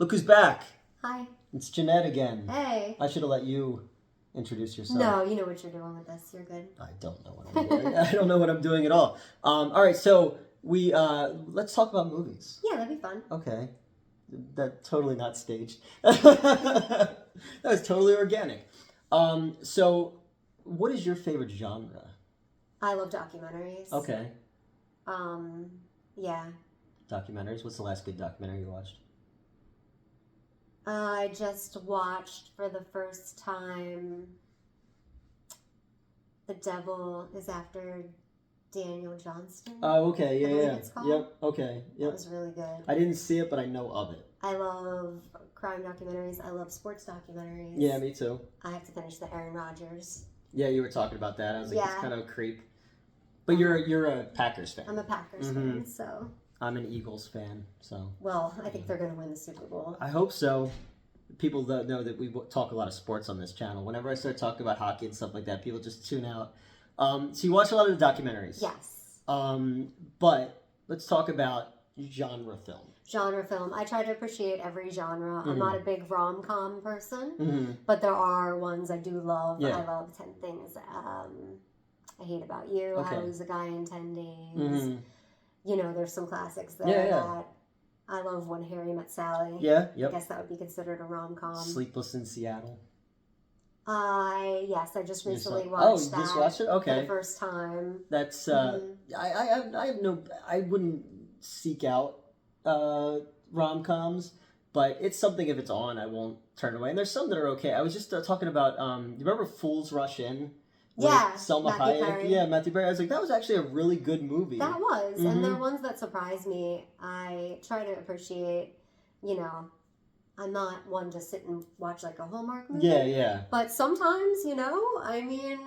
Look who's back. Hi. It's Jeanette again. Hey. I should have let you introduce yourself. No, you know what you're doing with this. You're good. I don't know what I'm doing. I don't know what I'm doing at all. All right, so we let's talk about movies. Yeah, that'd be fun. Okay. That's totally not staged. That was totally organic. So what is your favorite genre? I love documentaries. Okay. Yeah. Documentaries. What's the last good documentary you watched? I just watched for the first time The Devil is After Daniel Johnston. Oh, okay. Yeah, I believe yeah. it's called. Yep. Okay. Yep. That was really good. I didn't see it, but I know of it. I love crime documentaries. I love sports documentaries. Yeah, me too. I have to finish the Aaron Rodgers. Yeah, you were talking about that. I was like, Yeah. it's kind of a creep. But you're a Packers fan. I'm a Packers fan, so. I'm an Eagles fan, so. Well, I think they're going to win the Super Bowl. I hope so. People that know that we talk a lot of sports on this channel. Whenever I start talking about hockey and stuff like that, people just tune out. So you watch a lot of the documentaries. Yes. But let's talk about genre film. Genre film. I try to appreciate every genre. I'm not a big rom-com person, but there are ones I do love. Yeah. I love 10 Things I Hate About You. Okay. How to Lose a Guy in 10 Days. You know, there's some classics there that I love. When Harry Met Sally. Yeah, yep. I guess that would be considered a rom-com. Sleepless in Seattle. Yes, I just recently watched that. Oh, you just watched it? Okay. For the first time. That's I have no. I wouldn't seek out rom-coms, but it's something. If it's on, I won't turn away. And there's some that are okay. I was just talking about. You remember Fools Rush In? Yeah, Selma Matthew Hayek. Perry. Yeah, Matthew Perry. I was like, that was actually a really good movie. That was, and they're ones that surprise me. I try to appreciate. You know, I'm not one to sit and watch like a Hallmark movie. Yeah, yeah. But sometimes, you know, I mean,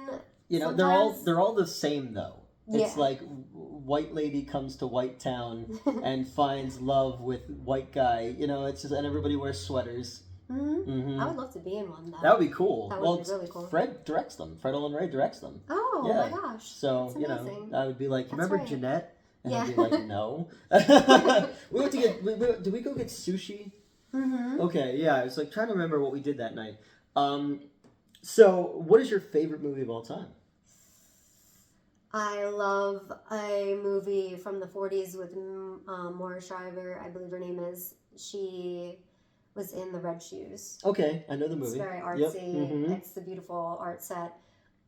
they're all the same though. It's like white lady comes to white town and finds love with white guy. You know, it's just, and everybody wears sweaters. I would love to be in one though. That would be cool. That would be really cool. Fred directs them. Fred Olin Ray directs them. Oh my gosh. So, that's you know, amazing. I would be like, remember Jeanette? And I'd be like, no. We went to did we go get sushi? Okay, yeah. I was like trying to remember what we did that night. So what is your favorite movie of all time? I love a movie from the 40s with Maura Shriver, I believe her name is. She was in The Red Shoes. Okay, I know the movie. It's very artsy. It's a beautiful art set.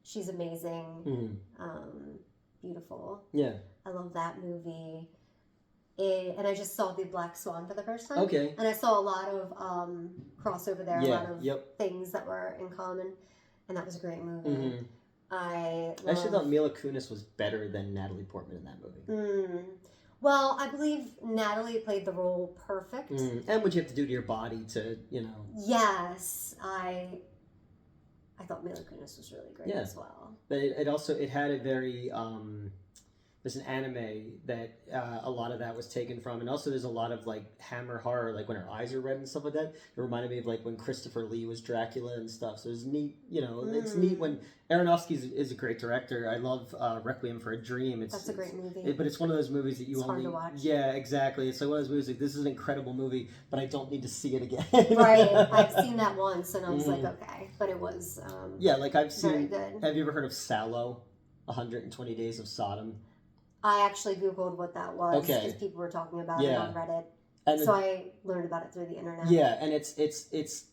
She's amazing. Beautiful. Yeah. I love that movie. And I just saw The Black Swan for the first time. Okay. And I saw a lot of crossover there, a lot of things that were in common. And that was a great movie. I actually thought Mila Kunis was better than Natalie Portman in that movie. Well, I believe Natalie played the role perfect. And what you have to do to your body to, you know. Yes, I thought Mila Kunis was really great as well. But it had a very there's an anime that a lot of that was taken from, and also there's a lot of like Hammer horror, like when her eyes are red and stuff like that. It reminded me of like when Christopher Lee was Dracula and stuff. So it's neat, you know. It's neat when Aronofsky is a great director. I love Requiem for a Dream. That's a great movie. But it's one of those movies that you only hard to watch. Yeah, exactly. It's like one of those movies like, this is an incredible movie, but I don't need to see it again. Right. I've seen that once, and I was like, okay, but it was like I've seen. Very good. Have you ever heard of Sallow? 120 Days of Sodom. I actually Googled what that was because people were talking about it on Reddit. And so I learned about it through the internet. Yeah, and it's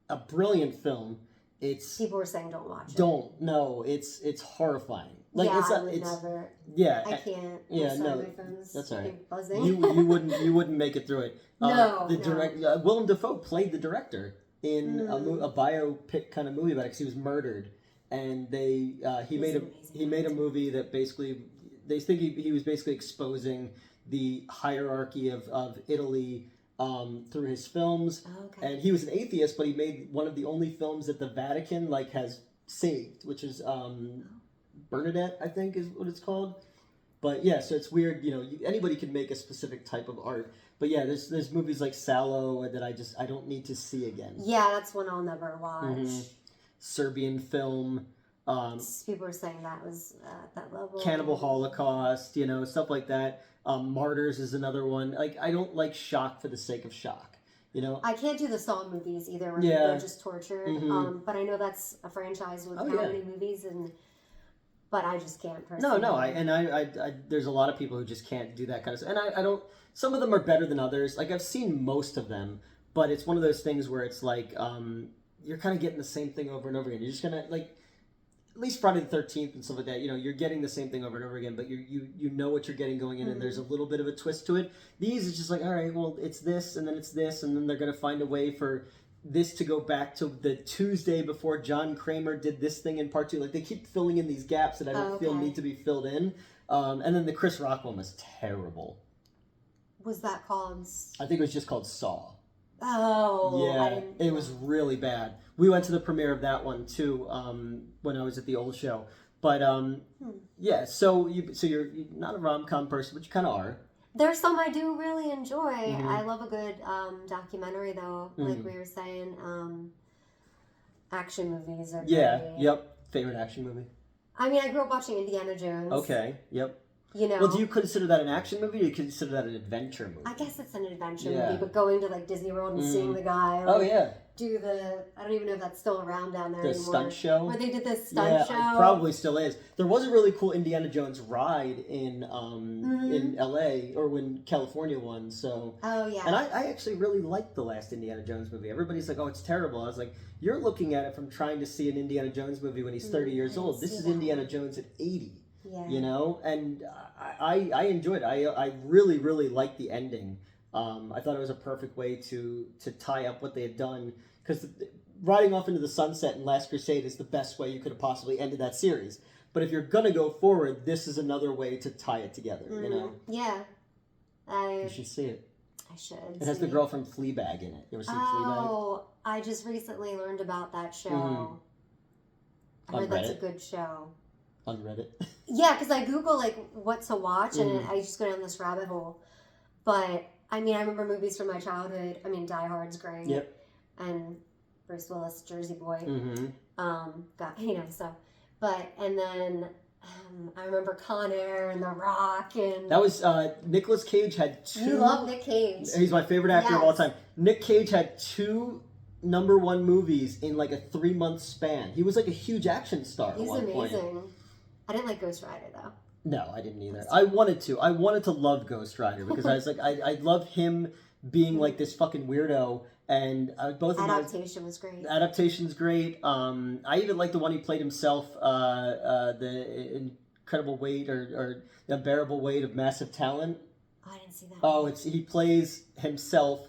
a brilliant film. People were saying don't watch it. Don't. No, it's horrifying. Like I would never. Yeah. I can't. Yeah, my phone's that's all right. Buzzing. You wouldn't make it through it. Willem Dafoe played the director in a biopic kind of movie about it because he was murdered, and he made a movie that basically. They think he was basically exposing the hierarchy of Italy through his films. And he was an atheist, but he made one of the only films that the Vatican has saved, which is Bernadette, I think is what it's called. But yeah, so it's weird, you know, anybody can make a specific type of art. But yeah, there's movies like Sallow that I don't need to see again. Yeah, that's one I'll never watch. Serbian film. People were saying that was at that level. Cannibal Holocaust, you know, stuff like that. Martyrs is another one. Like, I don't like shock for the sake of shock. You know, I can't do the Saw movies either, where they're just tortured. But I know that's a franchise with how many movies, but I just can't personally. No, I there's a lot of people who just can't do that kind of stuff. And I don't, some of them are better than others. Like, I've seen most of them, but it's one of those things where it's like, you're kind of getting the same thing over and over again. You're just gonna, like, at least Friday the 13th and stuff like that, you know, you're getting the same thing over and over again, but you know what you're getting going in, and there's a little bit of a twist to it. These, it's just like, all right, well, it's this, and then it's this, and then they're going to find a way for this to go back to the Tuesday before John Kramer did this thing in part 2. Like, they keep filling in these gaps that I don't feel need to be filled in. And then the Chris Rock one was terrible. Was that called? I think it was just called Saw. Oh, yeah, it was really bad. We went to the premiere of that one too when I was at the old show. But yeah, so you're not a rom-com person, but you kind of are. There's some I do really enjoy. I love a good documentary, though. Like we were saying, action movies are great. Yep. Favorite action movie? I mean, I grew up watching Indiana Jones. Okay. Yep. You know. Well, do you consider that an action movie, or do you consider that an adventure movie? I guess it's an adventure movie, but going to like Disney World and seeing the guy. Do the, I don't even know if that's still around down there anymore. The stunt show? Where they did this stunt show. It probably still is. There was a really cool Indiana Jones ride in LA, or when California won, so. Oh, yeah. And I actually really liked the last Indiana Jones movie. Everybody's like, oh, it's terrible. I was like, you're looking at it from trying to see an Indiana Jones movie when he's 30 years old. This is Indiana Jones at 80. Yeah. You know? And I enjoyed it. I really, really liked the ending. I thought it was a perfect way to tie up what they had done, because riding off into the sunset in Last Crusade is the best way you could have possibly ended that series. But if you're gonna go forward, this is another way to tie it together. You know? Yeah, you should see it. I should. It has the girl from Fleabag in it. You ever seen Fleabag? Oh, I just recently learned about that show. I heard that's a good show. On Reddit. Yeah, because I Google like what to watch, and I just go down this rabbit hole. But I mean, I remember movies from my childhood. I mean, Die Hard's great. Yep. And Bruce Willis, Jersey Boy. So. But, and then I remember Con Air and The Rock. And that was, Nicolas Cage had 2. You love Nick Cage. He's my favorite actor of all time. Nick Cage had 2 #1 movies in like a 3-month span. He was like a huge action star at one point. He's amazing. I didn't like Ghost Rider though. No, I didn't either. I wanted to love Ghost Rider, because I was like, I love him being like this fucking weirdo, and both of them. Adaptation was great. Adaptation's great. I even like the one he played himself, the incredible weight or the unbearable weight of massive talent. Oh, I didn't see that. Oh, he plays himself.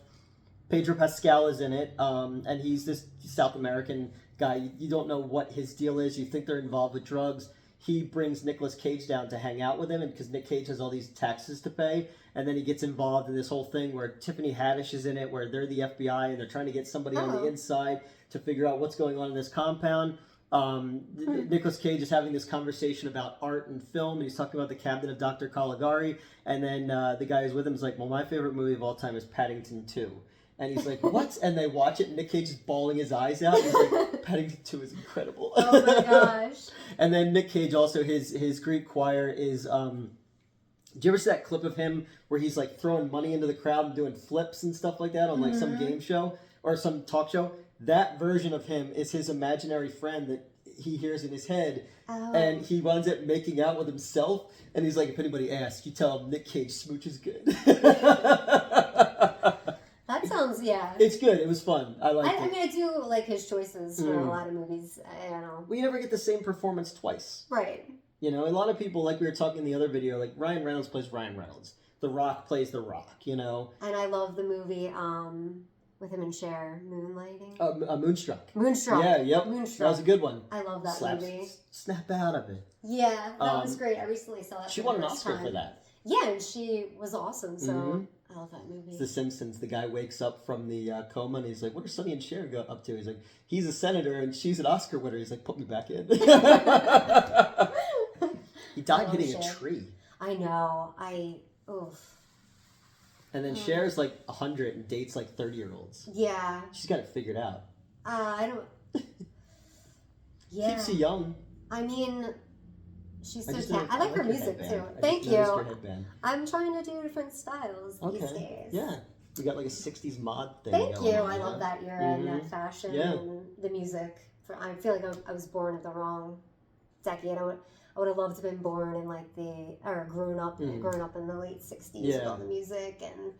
Pedro Pascal is in it, and he's this South American guy. You don't know what his deal is. You think they're involved with drugs. He brings Nicolas Cage down to hang out with him, and because Nick Cage has all these taxes to pay, and then he gets involved in this whole thing where Tiffany Haddish is in it, where they're the FBI and they're trying to get somebody on the inside to figure out what's going on in this compound. Nicolas Cage is having this conversation about art and film, and he's talking about The Cabinet of Dr. Caligari, and then the guy who's with him is like, well, my favorite movie of all time is Paddington 2. And he's like, what? And they watch it, and Nick Cage is bawling his eyes out. He's like, Paddington 2 is incredible. Oh my gosh. And then Nick Cage also, his Greek choir is, do you ever see that clip of him where he's like throwing money into the crowd and doing flips and stuff like that on like some game show or some talk show? That version of him is his imaginary friend that he hears in his head. Oh. And he winds up making out with himself. And he's like, if anybody asks, you tell him Nick Cage smooch is good. That sounds, It's good. It was fun. I like it. I mean, I do like his choices for a lot of movies. I don't know. We never get the same performance twice. Right. You know, a lot of people, like we were talking in the other video, like Ryan Reynolds plays Ryan Reynolds. The Rock plays The Rock, you know. And I love the movie with him and Cher, Moonlighting. Moonstruck. Moonstruck. Yeah, yep. Moonstruck. That was a good one. I love that movie. Snap out of it. Yeah, that was great. I recently saw that. She won an Oscar for that. Yeah, and she was awesome, so I love that movie. It's The Simpsons. The guy wakes up from the coma, and he's like, what are Sonny and Cher go up to? He's like, he's a senator, and she's an Oscar winner. He's like, put me back in. He died hitting a tree. I know. Oof. And then Cher's like 100 and dates like 30-year-olds. Yeah. She's got it figured out. I don't... Yeah. Keeps you young. I mean... She's so talented. I like her music too. Thank you. I'm trying to do different styles these days. Yeah. We got like a 60s mod thing. Thank you. On, I love that era and that fashion and the music. I feel like I was born at the wrong decade. I would have loved to have been born in like grown up in the late 60s with all the music and,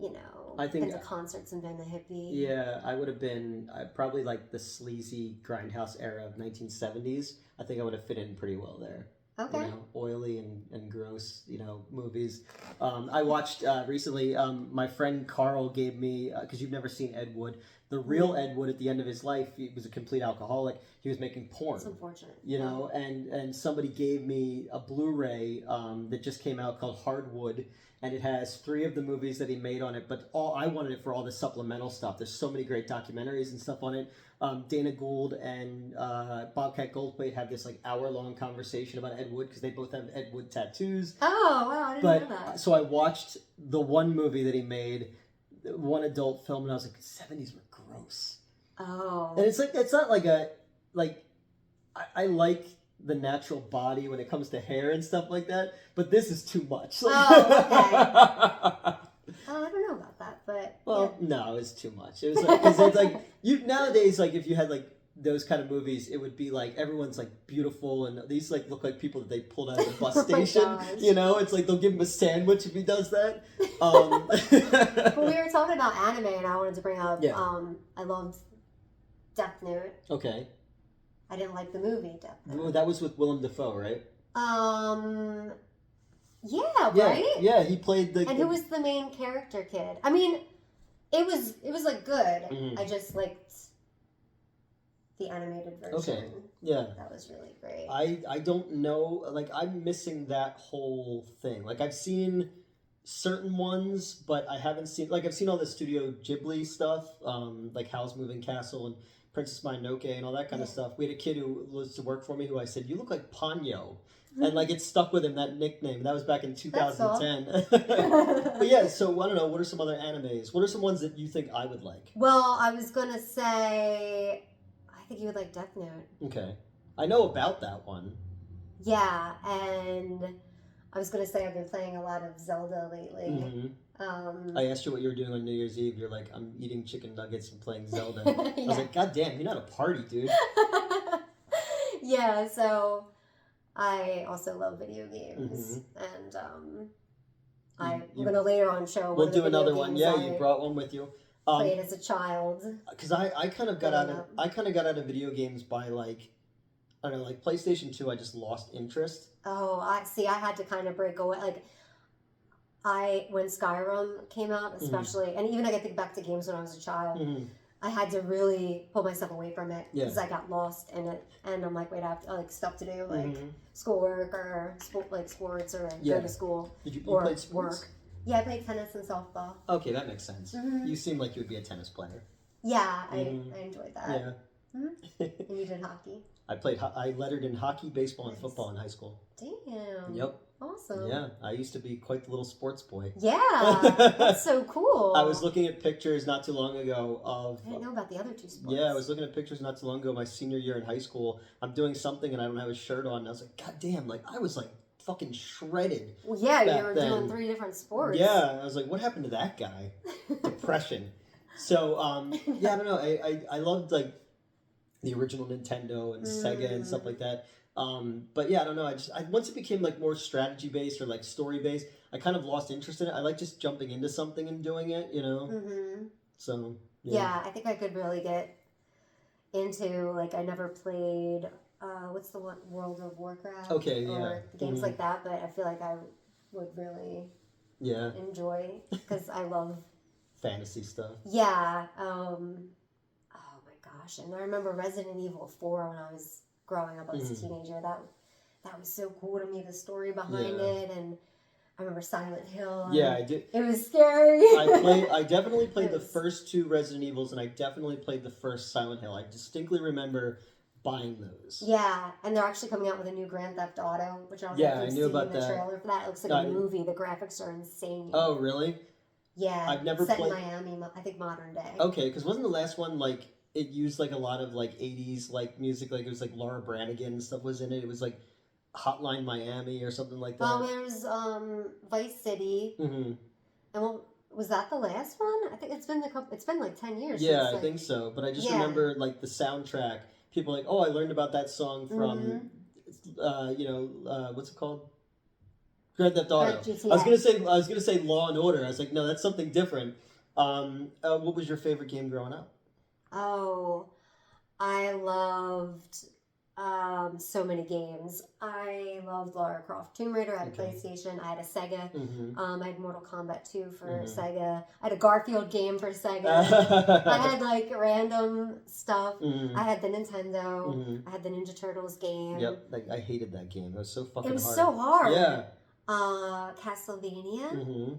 you know, I think been to concerts and been a hippie. Yeah, I would have been probably like the sleazy grindhouse era of 1970s. I think I would have fit in pretty well there. Okay. You know, oily and gross, you know, movies. I watched recently, my friend Carl gave me, because you've never seen Ed Wood, the real Ed Wood at the end of his life, he was a complete alcoholic. He was making porn. It's unfortunate. You know, and somebody gave me a Blu-ray that just came out called Hardwood, and it has 3 of the movies that he made on it, but I wanted it for all the supplemental stuff. There's so many great documentaries and stuff on it. Dana Gould and Bobcat Goldthwait have this like hour-long conversation about Ed Wood because they both have Ed Wood tattoos. Oh, wow, I didn't know that. So I watched the one movie that he made, one adult film, and I was like, the 70s were gross. Oh. And it's not like I like the natural body when it comes to hair and stuff like that, but this is too much. Oh, okay. Oh, I don't know about that, but no, it's too much. It was like, because it's like you nowadays, like if you had like those kind of movies, it would be like everyone's like beautiful, and these like look like people that they pulled out of the bus station. You know, it's like they'll give him a sandwich if he does that. But we were talking about anime, and I wanted to bring up. I loved Death Note. Okay. I didn't like the movie Death Note. That was with Willem Dafoe, right? Yeah, right? Yeah, he played the... And who was the main character kid? I mean, it was like good. I just liked the animated version. Okay, yeah. That was really great. I don't know, like, I'm missing that whole thing. Like, I've seen certain ones, but I haven't seen... Like, I've seen all the Studio Ghibli stuff, like Howl's Moving Castle and Princess Mononoke and all that kind of stuff. We had a kid who was to work for me who I said, "You look like Ponyo." And like it stuck with him, that nickname. That was back in 2010. But yeah, so I don't know, what are some other animes? What are some ones that you think I would like? Well, I was gonna say I think you would like Death Note. Okay. I know about that one. Yeah, and I was gonna say I've been playing a lot of Zelda lately. I asked you what you were doing on New Year's Eve. You're like, I'm eating chicken nuggets and playing Zelda. I was like, God damn, you're not a party, dude. Yeah, so I also love video games, and I'm gonna later on show. We'll do another one. Yeah, you brought one with you. Played as a child. Because I kind of got out of video games by like, I don't know, like PlayStation 2. I just lost interest. Oh, I had to kind of break away. Like, when Skyrim came out, especially, and even I think back to games when I was a child. I had to really pull myself away from it because I got lost in it, and I'm like, wait, I have like stuff to do, like schoolwork or sports or go to school. Did you play sports? Work. Yeah, I played tennis and softball. Okay, that makes sense. You seem like you would be a tennis player. Yeah, I enjoyed that. Yeah. And you did hockey. I lettered in hockey, baseball, and football in high school. Damn. Yep. Awesome. Yeah, I used to be quite the little sports boy. Yeah, that's so cool. I was looking at pictures not too long ago of... I didn't know about the other two sports. Yeah, I was looking at pictures not too long ago, my senior year in high school. I'm doing something and I don't have a shirt on. And I was like, God damn, like I was like fucking shredded. Well, yeah, you were doing 3 different sports. Yeah, I was like, what happened to that guy? Depression. So, yeah, I don't know. I loved like the original Nintendo and Sega and stuff like that. But yeah, I don't know. Once it became like more strategy based or like story based, I kind of lost interest in it. I like just jumping into something and doing it, you know? So, yeah, I think I could really get into, like, I never played, what's the one, World of Warcraft? Okay, or games like that, but I feel like I would really enjoy, because I love fantasy stuff. Yeah. Oh my gosh. And I remember Resident Evil 4 when I was growing up as a teenager. That was so cool to me, the story behind it, and I remember Silent Hill. Yeah, I did. It was scary. I definitely played the first 2 Resident Evils, and I definitely played the first Silent Hill. I distinctly remember buying those. Yeah, and they're actually coming out with a new Grand Theft Auto, which I don't know if you've seen the trailer for that. It looks like a movie. The graphics are insane. Oh, really? Yeah. I've never set played... in Miami, I think modern day. Okay, because wasn't the last one like... It used like a lot of like 80s like music, like it was like Laura Branigan and stuff was in it. It was like Hotline Miami or something like that. Well, there's Vice City. And Was that the last one? I think it's been it's been like 10 years. Yeah, since, I think so. But I just remember like the soundtrack. People like, oh, I learned about that song from, what's it called? Grand Theft Auto. I was gonna say Law and Order. I was like, no, that's something different. What was your favorite game growing up? Oh, I loved so many games. I loved Lara Croft Tomb Raider. I had a PlayStation. I had a Sega. I had Mortal Kombat 2 for Sega. I had a Garfield game for Sega. I had like random stuff. I had the Nintendo. I had the Ninja Turtles game. Yep, like I hated that game. It was so fucking hard. It was so hard. Yeah. Castlevania.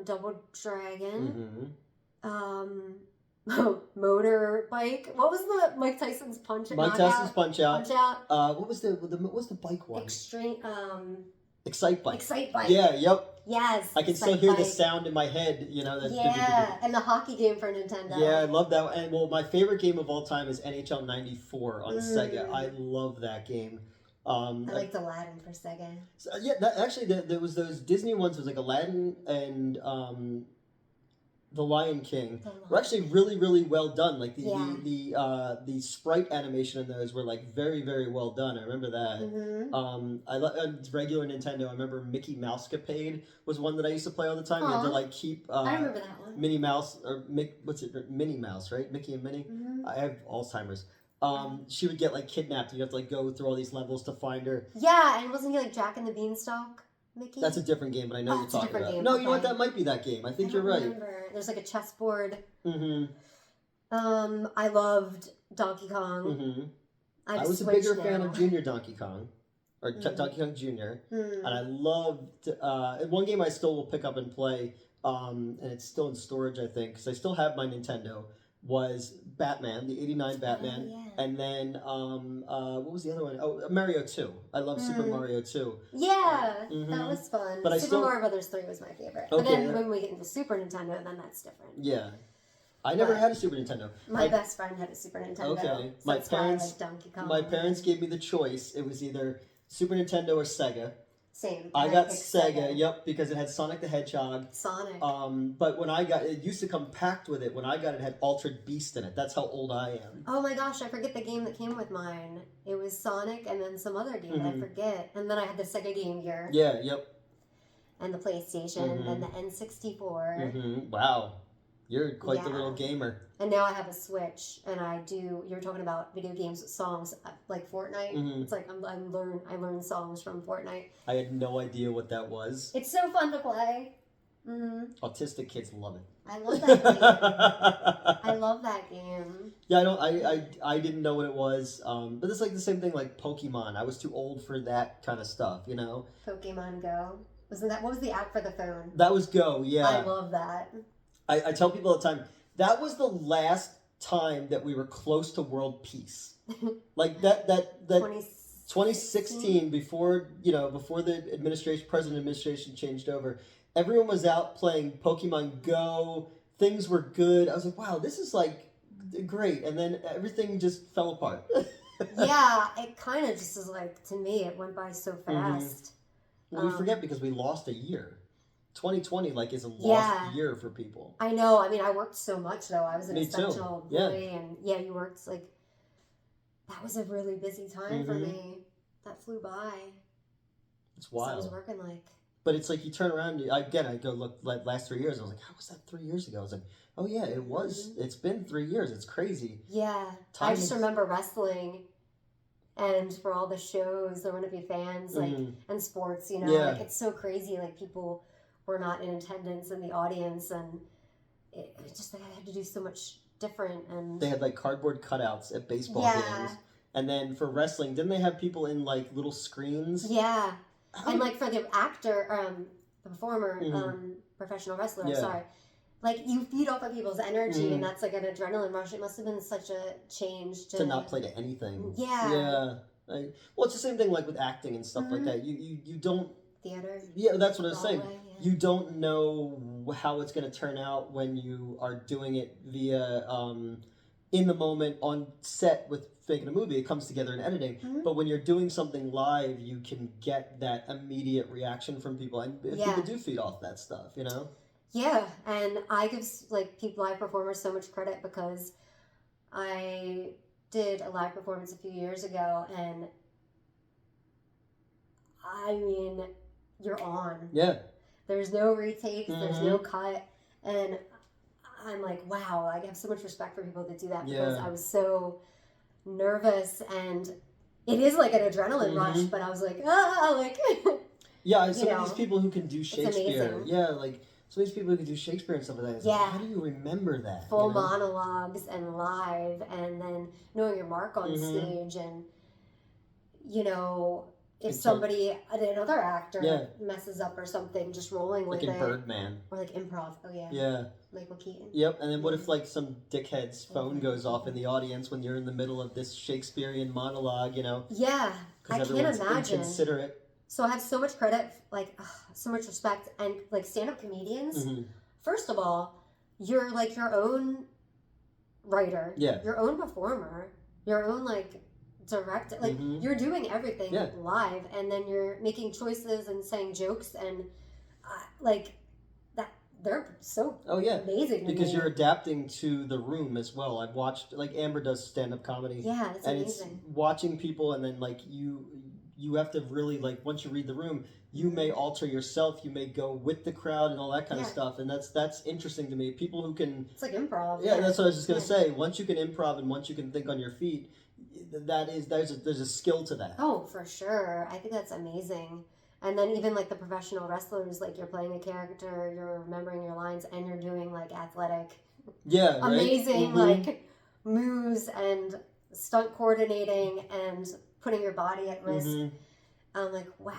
Double Dragon. Motorbike. What was the Mike Tyson's Punch Out? Mike Tyson's Punch Out. Punch Out. What was the bike one? Extreme. Excite Bike. Excite Bike. Yeah. Yep. Yes. I can still hear the sound in my head. You know. And the hockey game for Nintendo. Yeah, I love that. And well, my favorite game of all time is NHL '94 on Sega. I love that game. I liked Aladdin for Sega. So, yeah, there was those Disney ones. It was like Aladdin and The Lion King were actually really, really well done. Like the sprite animation in those were like very, very well done. I remember that. I regular Nintendo. I remember Mickey Mousecapade was one that I used to play all the time. You had to like keep. I remember that one. Minnie Mouse or Minnie Mouse, right? Mickey and Minnie. I have Alzheimer's. She would get like kidnapped. You have to like go through all these levels to find her. Yeah, and wasn't he like Jack and the Beanstalk? Mickey? That's a different game, but I know you're talking about. Game. No, you know what? That might be that game. I think you're right. Remember. There's like a chessboard. I loved Donkey Kong. I was a bigger fan of Junior Donkey Kong, or Donkey Kong Junior, and I loved. One game I still will pick up and play, and it's still in storage, I think, because I still have my Nintendo. Was Batman, the '89 Batman, and then what was the other one? Oh, Mario 2. I love Super Mario 2. Yeah, that was fun. But Super Mario Brothers 3 was my favorite. But then when we get into Super Nintendo, then that's different. Yeah, I never had a Super Nintendo. My best friend had a Super Nintendo. Okay, so that's Donkey Kong. My parents gave me the choice. It was either Super Nintendo or Sega. Same. I got Sega, yep, because it had Sonic the Hedgehog. Sonic. But when I got it, used to come packed with it. When I got it, it had Altered Beast in it. That's how old I am. Oh my gosh, I forget the game that came with mine. It was Sonic and then some other game that I forget. And then I had the Sega Game Gear. Yeah, yep. And the PlayStation and the N64. Wow. You're quite the little gamer. And now I have a Switch, and you're talking about video games with songs, like Fortnite. It's like I learn songs from Fortnite. I had no idea what that was. It's so fun to play. Autistic kids love it. I love that game. I love that game. Yeah, I didn't know what it was. But it's like the same thing like Pokemon. I was too old for that kind of stuff, you know? Pokemon Go. What was the app for the phone? That was Go, yeah. I love that. I tell people all the time, that was the last time that we were close to world peace. Like that 2016 before the president administration changed over, everyone was out playing Pokemon Go. Things were good. I was like, wow, this is like great. And then everything just fell apart. Yeah, it kind of just is like, to me, it went by so fast. Well, we forget because we lost a year. 2020 is a lost year for people. I know. I mean, I worked so much though. I was an essential employee, and you worked that was a really busy time for me. That flew by. It's wild. I was working But it's like you turn around. I go look last 3 years. I was like, how was that 3 years ago? I was like, oh yeah, it was. It's been 3 years. It's crazy. Yeah, I just remember wrestling. And for all the shows, there wouldn't be fans and sports. It's so crazy. People were not in attendance in the audience, and it just they had to do so much different. And they had cardboard cutouts at baseball games, and then for wrestling, didn't they have people in little screens? Yeah, and for the actor, the performer, professional wrestler. I'm sorry. You feed off of people's energy, and that's an adrenaline rush. It must have been such a change to not play to anything. Yeah. Yeah. Well, it's the same thing with acting and stuff like that. You don't. Theater. Yeah, that's what I was saying. You don't know how it's going to turn out when you are doing it via in the moment on set with making a movie. It comes together in editing. But when you're doing something live, you can get that immediate reaction from people, and people do feed off that stuff. Yeah, and I give like people, live performers, so much credit because I did a live performance a few years ago, and I mean, you're on. Yeah. There's no retakes, there's no cut, and I'm like, wow, I have so much respect for people that do that because I was so nervous, and it is like an adrenaline rush, but I was like, like. Yeah, some of these people who can do Shakespeare. Yeah, like some of these people who can do Shakespeare and stuff like that. Like, how do you remember that? Full monologues and live, and then knowing your mark on stage, and if somebody, another actor messes up or something, just rolling with it. Like in Birdman. Or like improv. Oh, yeah. Yeah. Michael Keaton. Yep, and then what if like some dickhead's phone goes off in the audience when you're in the middle of this Shakespearean monologue, Yeah, I can't imagine. Inconsiderate. So I have so much credit, like so much respect, and like stand-up comedians. First of all, you're like your own writer, your own performer, your own like director. Like you're doing everything live, and then you're making choices and saying jokes, and like that. They're so amazing because you're adapting to the room as well. I've watched like Amber does stand-up comedy. Yeah, it's amazing. It's watching people, and then like you have to really, like, once you read the room, you may alter yourself, you may go with the crowd and all that kind of stuff, and that's interesting to me. People who can... It's like improv. Yeah, that's what I was just going to say. Once you can improv and once you can think on your feet, there's a skill to that. Oh, for sure. I think that's amazing. And then even, like, the professional wrestlers, like, you're playing a character, you're remembering your lines, and you're doing, like, athletic... Yeah, amazing, like, moves and stunt coordinating and... putting your body at risk. I'm like, wow.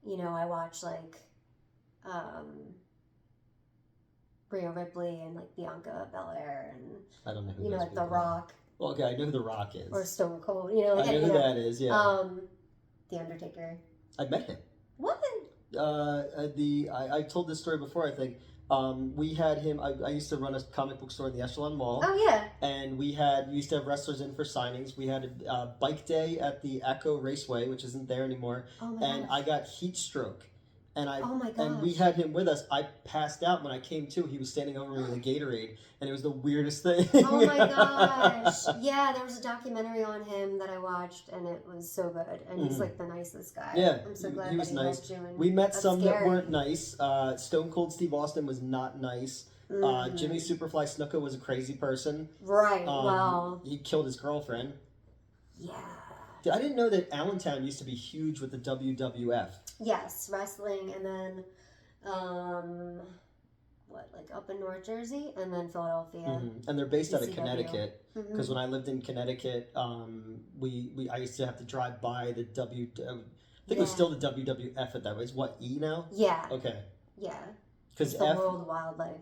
I watch like Rhea Ripley and like Bianca Belair and I don't know who like The Rock. Well, okay, I know who The Rock is. Or Stone Cold. Like, I know who that is. Yeah. The Undertaker. I met him. What? I told this story before. I think. We had him. I used to run a comic book store in the Echelon Mall. Oh yeah. And we used to have wrestlers in for signings. We had a bike day at the Echo Raceway, which isn't there anymore. Oh my and gosh. I got heat stroke. And oh my gosh. And we had him with us. I passed out when I came to. He was standing over me with a Gatorade, and it was the weirdest thing. Oh my gosh! Yeah, there was a documentary on him that I watched, and it was so good. And he's like the nicest guy. Yeah, I'm so glad he was nice. Helped you, and we met some scary. that weren't nice. Stone Cold Steve Austin was not nice. Jimmy Superfly Snuka was a crazy person. Right. Well, he killed his girlfriend. Yeah. I didn't know that Allentown used to be huge with the WWF. Yes, wrestling, and then, like up in North Jersey, and then Philadelphia. And they're based out of Connecticut. Because when I lived in Connecticut, I used to have to drive by the I think it was still the WWF at that way. It's what, E now? Yeah. Okay. Yeah. Because the World Wildlife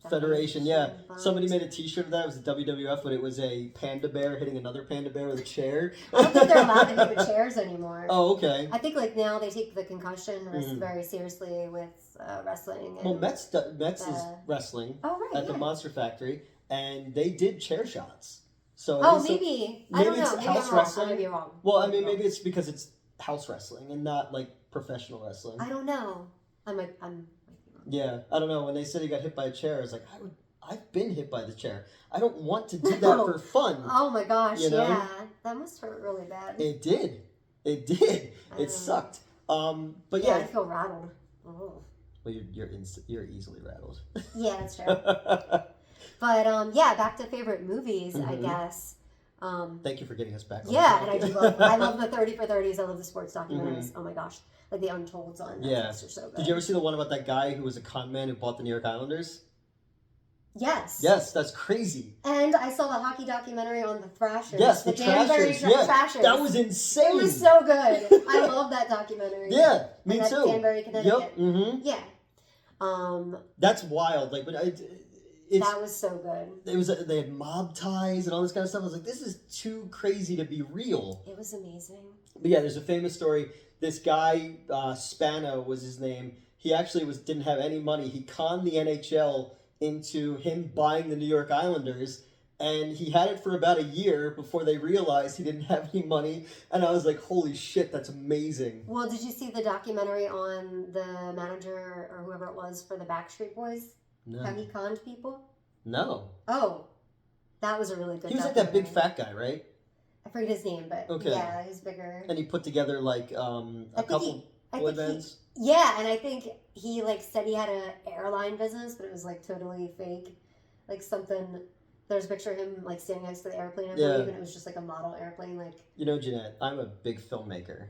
Federation, yeah. Somebody made a T-shirt of that. It was the WWF, but it was a panda bear hitting another panda bear with a chair. I don't think they're allowed to do the chairs anymore. Oh, okay. I think like now they take the concussion risk very seriously with wrestling. And well, Mets is wrestling at the Monster Factory, and they did chair shots. So maybe I don't know. Maybe house wrestling. I may be wrong. Well, I mean, maybe it's because it's house wrestling and not like professional wrestling. I don't know. I'm Yeah, I don't know. When they said he got hit by a chair, I was like, I've been hit by the chair. I don't want to do that for fun. Oh my gosh, yeah. That must hurt really bad. It did. It sucked. But yeah. I feel rattled. Oh. Well, you're easily rattled. Yeah, that's true. But back to favorite movies, I guess. Thank you for getting us back on Yeah, and I love the 30 for 30s. I love the sports documentaries. Oh my gosh. Like the Untolds on Netflix are so good. Did you ever see the one about that guy who was a con man who bought the New York Islanders? Yes. Yes, that's crazy. And I saw the hockey documentary on the Thrashers. Yes, the Danbury Thrashers. Thrashers. That was insane. It was so good. I love that documentary. Yeah, me too. Danbury, Connecticut. Yep. Yeah. That's wild. Like, that was so good. They had mob ties and all this kind of stuff. I was like, this is too crazy to be real. It was amazing. But yeah, there's a famous story. This guy, Spano was his name. He actually didn't have any money. He conned the NHL into him buying the New York Islanders, And he had it for about a year before they realized he didn't have any money. And I was like, holy shit, that's amazing. Well, did you see the documentary on the manager or whoever it was for the Backstreet Boys? No. How he conned people? No. Oh, that was a really good He was like that big fat guy, right? I forget his name, but yeah, he's bigger. And he put together like a couple boy bands. Yeah, and I think he like said he had an airline business, but it was like totally fake. Like something... There's a picture of him like standing next to the airplane, I believe, and it was just like a model airplane. Like, you know, Jeanette, I'm a big filmmaker.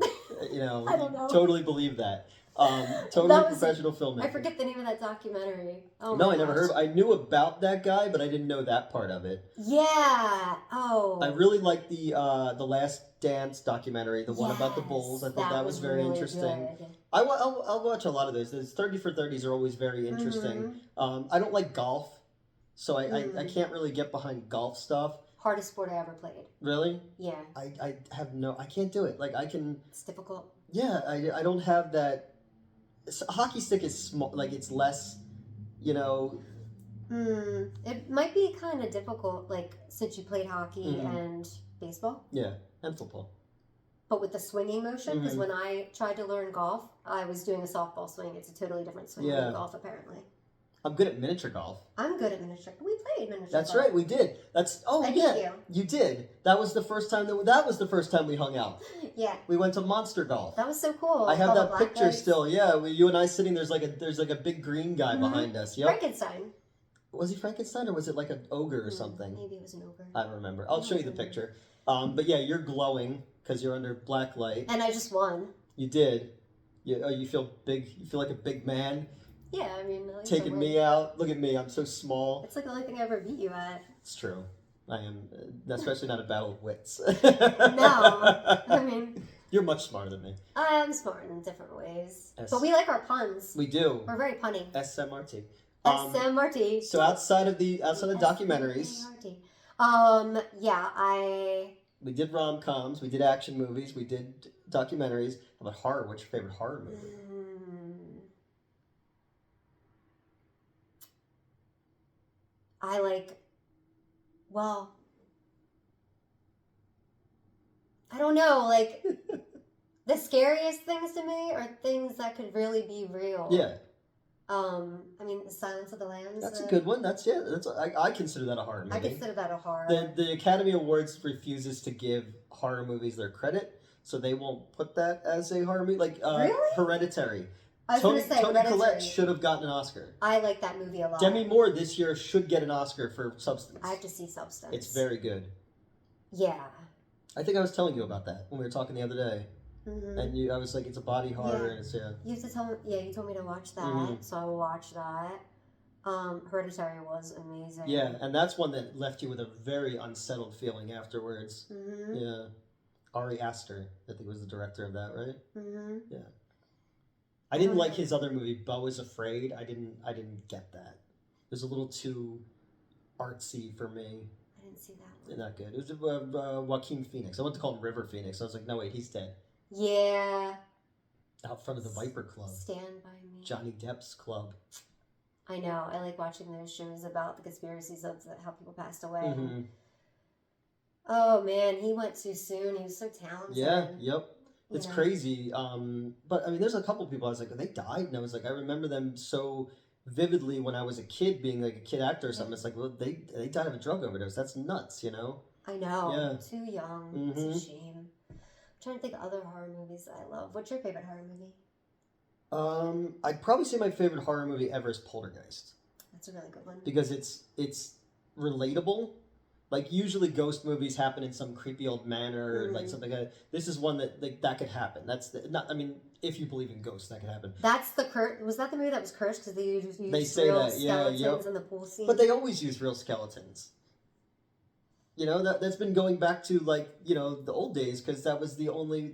You know, I don't know. Totally believe that. Totally professional filmmaker. I forget the name of that documentary. Oh no, my I never gosh. heard. I knew about that guy, but I didn't know that part of it. Yeah. Oh. I really liked the Last Dance documentary, the one about the Bulls. I thought that was very really interesting. Good. I'll watch a lot of those. Those 30 for 30s are always very interesting. Mm-hmm. I don't like golf. So I can't really get behind golf stuff. Hardest sport I ever played. Really? Yeah. I can't do it. Like I can. It's difficult. Yeah, I don't have that. Hockey stick is small. Like it's less, you know. It might be kind of difficult, like since you played hockey and baseball. Yeah, and football. But with the swinging motion, because when I tried to learn golf, I was doing a softball swing. It's a totally different swing than golf, apparently. I'm good at miniature golf. I'm good at miniature. We played miniature golf. That's right, we did. You did. That was the first time we hung out. Yeah. We went to Monster Golf. That was so cool. I have that picture still. Yeah, you and I sitting there's like a big green guy behind us. Yep. Frankenstein. Was he Frankenstein or was it like an ogre or something? Maybe it was an ogre. I don't remember. I'll show you the picture. But yeah, you're glowing because you're under black light. And I just won. You did. You feel big. You feel like a big man. Yeah, I mean... Taking me out. Look at me. I'm so small. It's like the only thing I ever beat you at. It's true. I am, especially not a battle of wits. No. I mean... You're much smarter than me. I'm smart in different ways. But we like our puns. We do. We're very punny. SMRT. SMRT. So outside of documentaries... We did rom-coms. We did action movies. We did documentaries. How about horror? What's your favorite horror movie? I don't know, like, the scariest things to me are things that could really be real. Yeah. I mean, The Silence of the Lambs. That's a good one. I consider that a horror movie. I consider that a horror. The Academy Awards refuses to give horror movies their credit, so they won't put that as a horror movie. Like, really? Hereditary. I was going to say, Toni Collette should have gotten an Oscar. I like that movie a lot. Demi Moore this year should get an Oscar for Substance. I have to see Substance. It's very good. Yeah. I think I was telling you about that when we were talking the other day. Mm-hmm. And I was like, it's a body horror. And it's, You have to tell me, you told me to watch that, so I will watch that. Hereditary was amazing. Yeah, and that's one that left you with a very unsettled feeling afterwards. Mm-hmm. Yeah. Ari Aster, I think, was the director of that, right? Mm-hmm. Yeah. I didn't like his other movie, Beau is Afraid. I didn't get that. It was a little too artsy for me. I didn't see that one. Not good. It was Joaquin Phoenix. I wanted to call him River Phoenix. I was like, no, wait, he's dead. Yeah. Out front of the Viper Club. Stand by Me. Johnny Depp's club. I know. I like watching those shows about the conspiracies of how people passed away. Mm-hmm. Oh, man. He went too soon. He was so talented. Yeah, yep. It's crazy. But, I mean, there's a couple people I was like, they died? And I was like, I remember them so vividly when I was a kid, being like a kid actor or something. It's like, well, they died of a drug overdose. That's nuts, you know? I know. Yeah. Too young. Mm-hmm. It's a shame. I'm trying to think of other horror movies that I love. What's your favorite horror movie? I'd probably say my favorite horror movie ever is Poltergeist. That's a really good one. Because it's relatable. Like, usually ghost movies happen in some creepy old manor or like something like that. This is one that that could happen. If you believe in ghosts, that could happen. That's the was that the movie that was cursed because they used real skeletons in the pool scene? But they always use real skeletons. You know, that's been going back to, like, you know, the old days, because that was the only...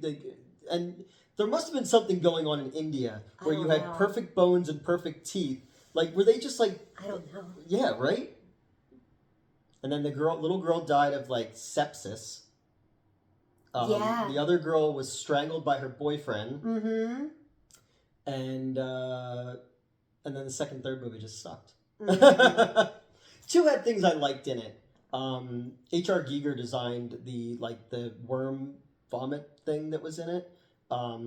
and there must have been something going on in India where you had perfect bones and perfect teeth. Like, were they just like... I don't know. Yeah, right? And then the little girl died of, like, sepsis. The other girl was strangled by her boyfriend. Mm-hmm. And then the second, third movie just sucked. Mm-hmm. Two had things I liked in it. H.R. Giger designed the worm vomit thing that was in it,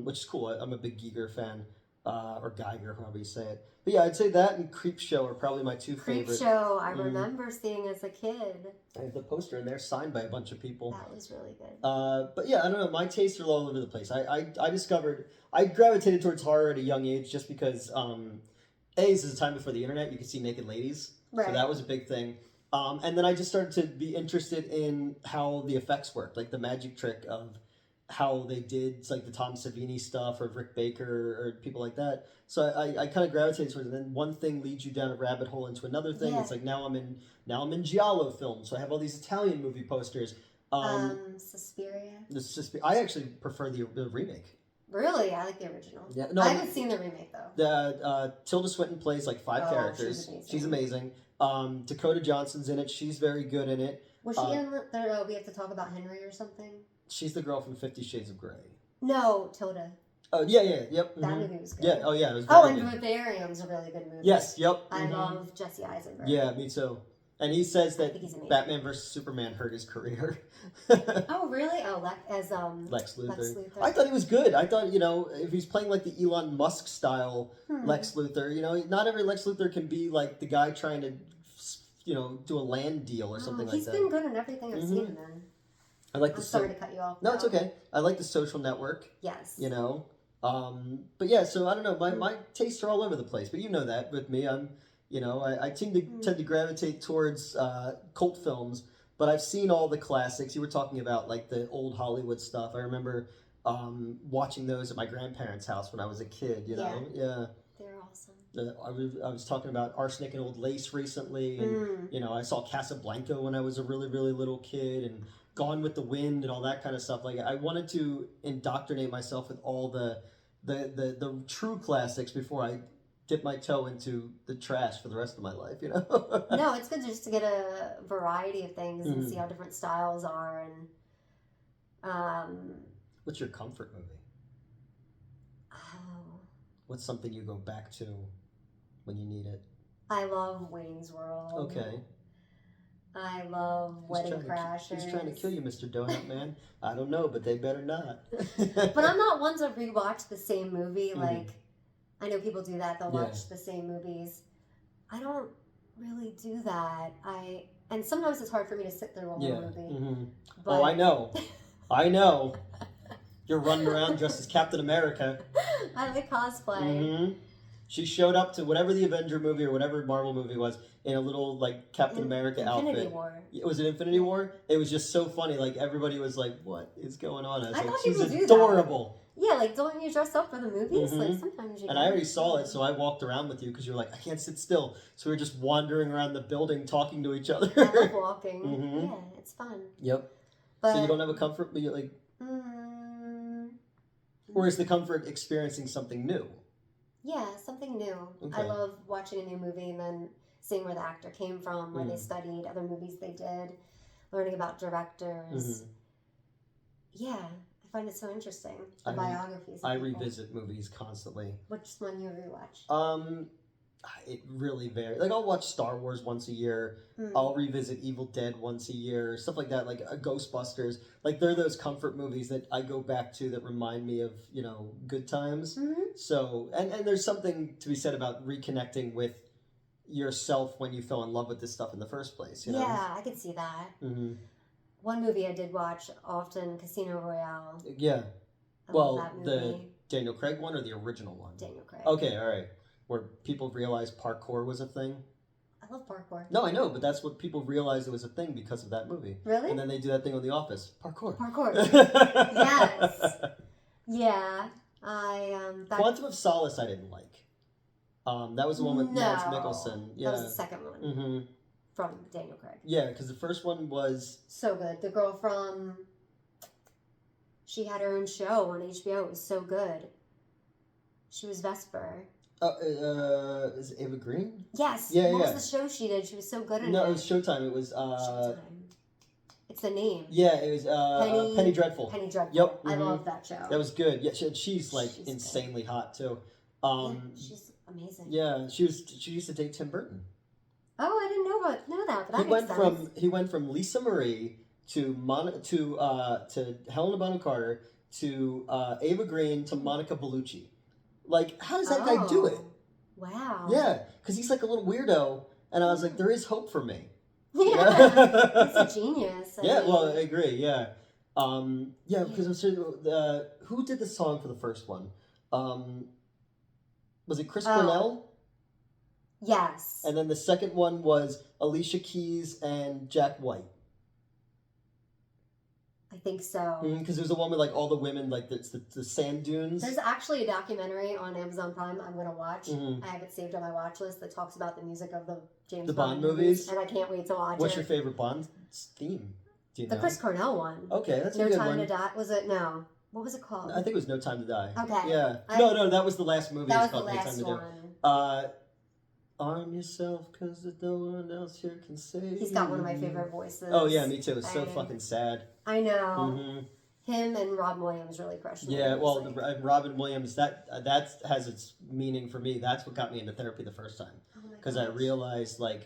which is cool. I'm a big Giger fan, or Geiger, however you say it. But yeah, I'd say that and Creepshow are probably my two favorites. Creepshow, I remember seeing as a kid. I have the poster in there, signed by a bunch of people. That was really good. But yeah, I don't know. My tastes are all over the place. I discovered I gravitated towards horror at a young age just because this is a time before the internet. You could see naked ladies, so that was a big thing. And then I just started to be interested in how the effects worked, like the magic trick of how they did like the Tom Savini stuff or Rick Baker or people like that. So I kind of gravitated towards it. And then one thing leads you down a rabbit hole into another thing. Yeah. It's like now I'm in Giallo films, so I have all these Italian movie posters. Suspiria. I actually prefer the remake. Really? I like the original. Yeah, no, I haven't seen the remake though. Tilda Swinton plays like 5 characters. She's amazing. Dakota Johnson's in it. She's very good in it. Was she in the, we have to talk about Henry or something? She's the girl from 50 Shades of Grey. No, Tilda. Oh, yeah, yep. That movie was good. Yeah, oh yeah, it was very good. and Vivarium's a really good movie. Yes, yep. I love Jesse Eisenberg. Yeah, me too. And he says that Batman vs. Superman hurt his career. Oh, really? Oh, Lex Luthor. I thought he was good. I thought, if he's playing like the Elon Musk style Lex Luthor, not every Lex Luthor can be like the guy trying to, do a land deal or something like that. He's been good in everything I've seen him in. I'm sorry to cut you off. No, it's okay. I like The Social Network. Yes. But yeah, so I don't know. My tastes are all over the place. But you know that with me, I'm, I tend to gravitate towards cult films. But I've seen all the classics. You were talking about like the old Hollywood stuff. I remember watching those at my grandparents' house when I was a kid. Yeah. They're awesome. I was talking about Arsenic and Old Lace recently, and I saw Casablanca when I was a really, really little kid, and Gone with the Wind and all that kind of stuff. Like I wanted to indoctrinate myself with all the true classics before I dip my toe into the trash for the rest of my life. No, it's good just to get a variety of things and see how different styles are. And what's your comfort movie? Oh, what's something you go back to when you need it? I love Wayne's World. Okay. I love Wedding Crashers. He's trying to kill you, Mr. Donut Man. I don't know, but they better not. But I'm not one to rewatch the same movie. Like, I know people do that. They'll watch the same movies. I don't really do that. And sometimes it's hard for me to sit through a whole movie. But... Oh, I know. I know. You're running around dressed as Captain America. I like cosplay. She showed up to whatever the Avenger movie or whatever Marvel movie was in a little like Captain America outfit. Infinity War. Was it Infinity War? It was just so funny. Like everybody was like, "What is going on?" I was like, "She's adorable." Yeah, like don't you dress up for the movies? Like sometimes you. And I already saw it, so I walked around with you because you were like, "I can't sit still." So we were just wandering around the building, talking to each other. I love walking. Yeah, it's fun. Yep. But, so you don't have a comfort, but you like. Or is the comfort experiencing something new? Yeah, something new. Okay. I love watching a new movie and then seeing where the actor came from, where they studied, other movies they did, learning about directors. Yeah, I find it so interesting. The biographies. I revisit movies constantly. Which one you rewatch? It really varies. Like I'll watch Star Wars once a year. I'll revisit Evil Dead once a year. Stuff like that. Like Ghostbusters. Like they're those comfort movies that I go back to that remind me of good times. So and there's something to be said about reconnecting with yourself when you fell in love with this stuff in the first place. Yeah, I could see that. One movie I did watch often, Casino Royale. Yeah. I love that movie. The Daniel Craig one or the original one? Daniel Craig. Okay, all right. Where people realized parkour was a thing. I love parkour. No, I know, but that's what people realized it was a thing because of that movie. Really? And then they do that thing on The Office. Parkour. Yes. Yeah. Quantum of Solace I didn't like. That was the one with Mads Mikkelsen. Yeah. That was the second one. From Daniel Craig. Yeah, because the first one was... So good. The girl from... She had her own show on HBO. It was so good. She was Vesper. Is it Ava Green? Yes. Yeah, what was the show she did? She was so good in it. No, it was Showtime. It was... Showtime. It's the name. Yeah, it was Penny Dreadful. Penny Dreadful. Yep. I love that show. That was good. Yeah, she's insanely hot too. Yeah, she's amazing. Yeah, she used to date Tim Burton. Oh, I didn't know that, but that makes sense. He went from Lisa Marie to Helena Bonham Carter to Ava Green to Monica Bellucci. Like, how does that guy do it? Wow. Yeah, because he's like a little weirdo, and I was like, there is hope for me. Yeah, he's a genius. Well, I agree. Yeah, because who did the song for the first one? Was it Chris Cornell? Yes. And then the second one was Alicia Keys and Jack White. I think so. Because there's a one with like all the women, like the sand dunes. There's actually a documentary on Amazon Prime I'm going to watch. I have it saved on my watch list that talks about the music of the James Bond movies. And I can't wait to watch What's your favorite Bond theme? Do you know? The Chris Cornell one. Okay, that's a good one. No Time to Die. Was it? No. What was it called? I think it was No Time to Die. Okay. Yeah. No, that was the last movie. That was the last one. Arm yourself, because no one else here can save. He's got one of my favorite voices. Oh yeah, me too. It's so fucking sad. I know. Him and Robin Williams really crushed me. Yeah, well, Robin Williams, that has its meaning for me. That's what got me into therapy the first time. Because I realized, like,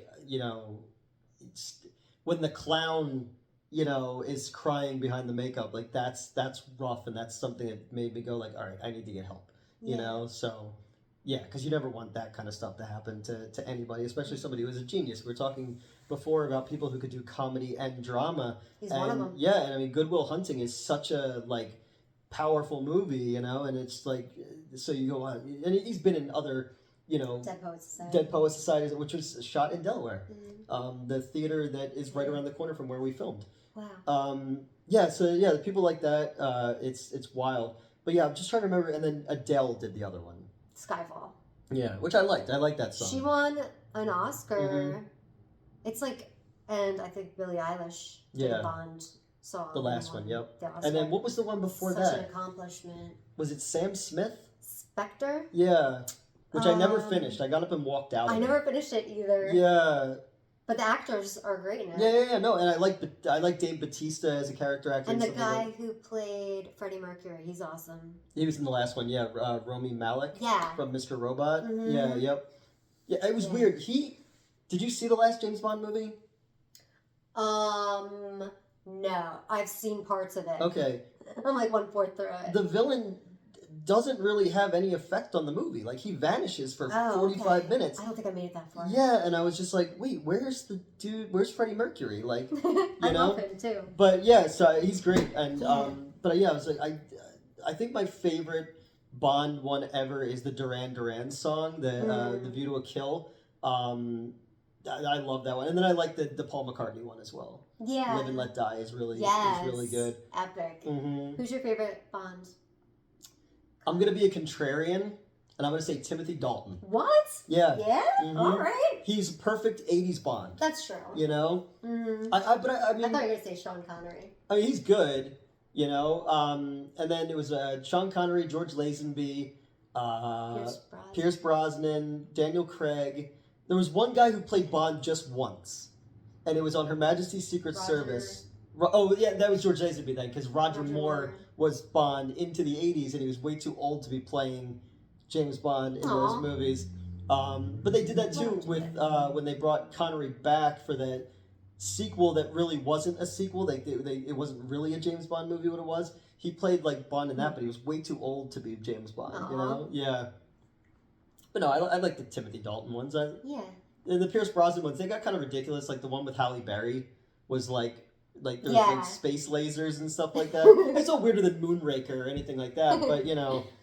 when the clown, is crying behind the makeup, like that's rough, and that's something that made me go like, all right, I need to get help. So. Yeah, because you never want that kind of stuff to happen to anybody, especially somebody who is a genius. We were talking before about people who could do comedy and drama. He's one of them. Yeah, and I mean, Good Will Hunting is such a, like, powerful movie, and it's like, so you go on, and he's been in other, Dead Poets Society, which was shot in Delaware, the theater that is right around the corner from where we filmed. Wow. People like that, it's wild. But yeah, I'm just trying to remember, and then Adele did the other one. Skyfall. Yeah, which I liked. I like that song. She won an Oscar. It's like, and I think Billie Eilish did a Bond song. The last one, yep. The Oscar. And then what was the one before that? Such an accomplishment. Was it Sam Smith? Spectre? Yeah, which I never finished. I got up and walked out. I never finished it either. Yeah. But the actors are great in it. No, and I like Dave Bautista as a character actor. And the guy who played Freddie Mercury, he's awesome. He was in the last one, Rami Malek. Yeah. From Mr. Robot. Yeah, yep. Yeah, it was weird. Did you see the last James Bond movie? No. I've seen parts of it. Okay. I'm like 1/4 through it. The villain doesn't really have any effect on the movie. Like, he vanishes for 45 minutes. I don't think I made it that far. Yeah, and I was just like, wait, where's the dude? Where's Freddie Mercury? Like, I love him too. But yeah, so he's great. And but yeah, I was like, I think my favorite Bond one ever is the Duran Duran song, the View to a Kill. I love that one, and then I like the Paul McCartney one as well. Yeah, Live and Let Die is really good. Epic. Who's your favorite Bond? I'm gonna be a contrarian, and I'm gonna say Timothy Dalton. What? Yeah. Yeah. All right. He's perfect '80s Bond. That's true. I mean, I thought you were gonna say Sean Connery. I mean, he's good. And then it was Sean Connery, George Lazenby, Pierce Brosnan, Daniel Craig. There was one guy who played Bond just once, and it was on Her Majesty's Secret Service. Oh, yeah, that was George Lazenby then, because Roger Moore was Bond into the 80s, and he was way too old to be playing James Bond in those movies. But they did that too with when they brought Connery back for that sequel that really wasn't a sequel. It wasn't really a James Bond movie. What it was, he played like Bond in that, but he was way too old to be James Bond. Yeah. But no, I like the Timothy Dalton ones. And the Pierce Brosnan ones, they got kind of ridiculous. Like the one with Halle Berry was like there was like space lasers and stuff like that. It's no weirder than Moonraker or anything like that, but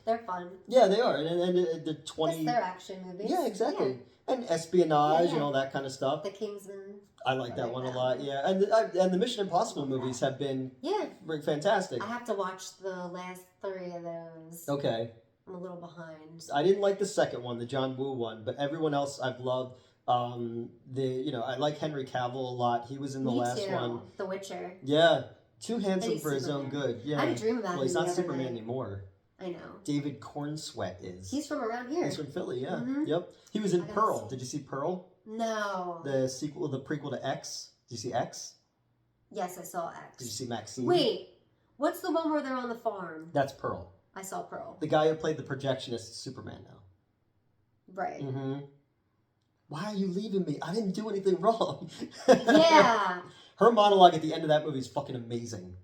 they're fun. Yeah, they are, and the 20. They're action movies. Yeah, exactly. Yeah. And espionage and all that kind of stuff. The Kingsman. I like that one a lot. Yeah, and the Mission Impossible movies have been fantastic. I have to watch the last 3 of those. Okay. I'm a little behind. I didn't like the second one, the John Woo one, but everyone else I've loved. I like Henry Cavill a lot. He was in the last one. The Witcher. Yeah, too handsome for his own good. Yeah, I had a dream about him. Well, he's not Superman anymore. I know. David Cornsweet is. He's from around here. He's from Philly. Yeah. Yep. He was in Pearl. Did you see Pearl? No. The prequel to X. Did you see X? Yes, I saw X. Did you see Maxine? Wait, what's the one where they're on the farm? That's Pearl. I saw Pearl. The guy who played the projectionist is Superman now. Right. why are you leaving me? I didn't do anything wrong. Yeah. Her monologue at the end of that movie is fucking amazing.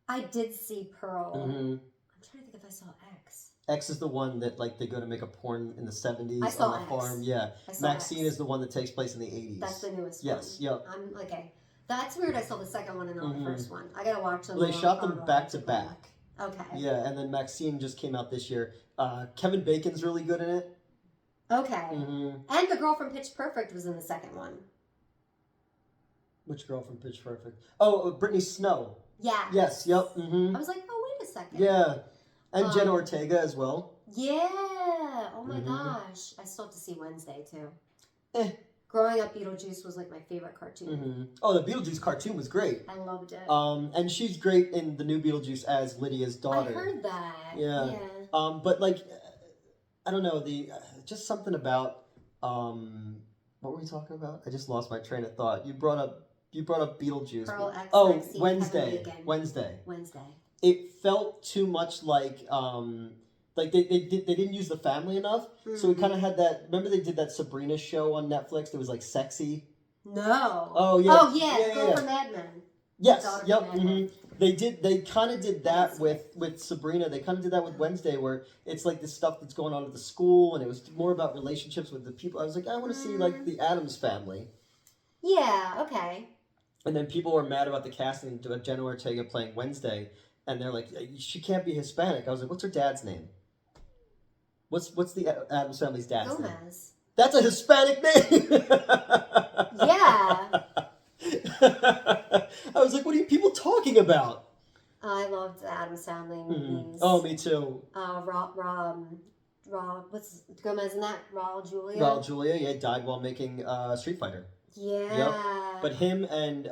I did see Pearl. Mm-hmm. I'm trying to think if I saw X. X is the one that like they go to make a porn in the 70s I saw on the X. farm. Yeah. Maxine X. is the one that takes place in the 80s. That's the newest yes, one. Yep. I'm okay. That's weird. I saw the second one and not the first one. I gotta watch them. Well, they shot them back to back. Okay. Yeah, and then Maxine just came out this year. Kevin Bacon's really good in it. Okay. And the girl from Pitch Perfect was in the second one. Which girl from Pitch Perfect? Oh, Brittany Snow. Yeah. Yes. Yep. I was like, oh, wait a second. Yeah, and Jenna Ortega as well. Yeah. Oh my gosh. I still have to see Wednesday too. Growing up, Beetlejuice was like my favorite cartoon. Oh, the Beetlejuice cartoon was great. I loved it. And she's great in the new Beetlejuice as Lydia's daughter. I heard that. Yeah. But like, I don't know, just something about what were we talking about? I just lost my train of thought. You brought up Beetlejuice. Pearl X, oh, Wednesday. It felt too much like they didn't use the family enough. So we kind of had that. Remember they did that Sabrina show on Netflix that was like sexy. No. Oh yeah. Oh yeah. Girl from Mad Men. Yes. Yep. They did. They kind of did that with Sabrina. They kind of did that with Wednesday, where it's like this stuff that's going on at the school, and it was more about relationships with the people. I was like, I want to see like the Addams Family. Yeah. Okay. And then people were mad about the casting of Jenna Ortega playing Wednesday, and they're like, she can't be Hispanic. I was like, what's her dad's name? What's the Addams Family's dad's name? Gomez. That's a Hispanic name. Yeah. I was like, what are you people talking about? I loved the Addams Family movies. Oh, me too. What's Gomez in that? Raul Julia? Raul Julia, yeah, died while making Street Fighter. Yeah. Yep. But him and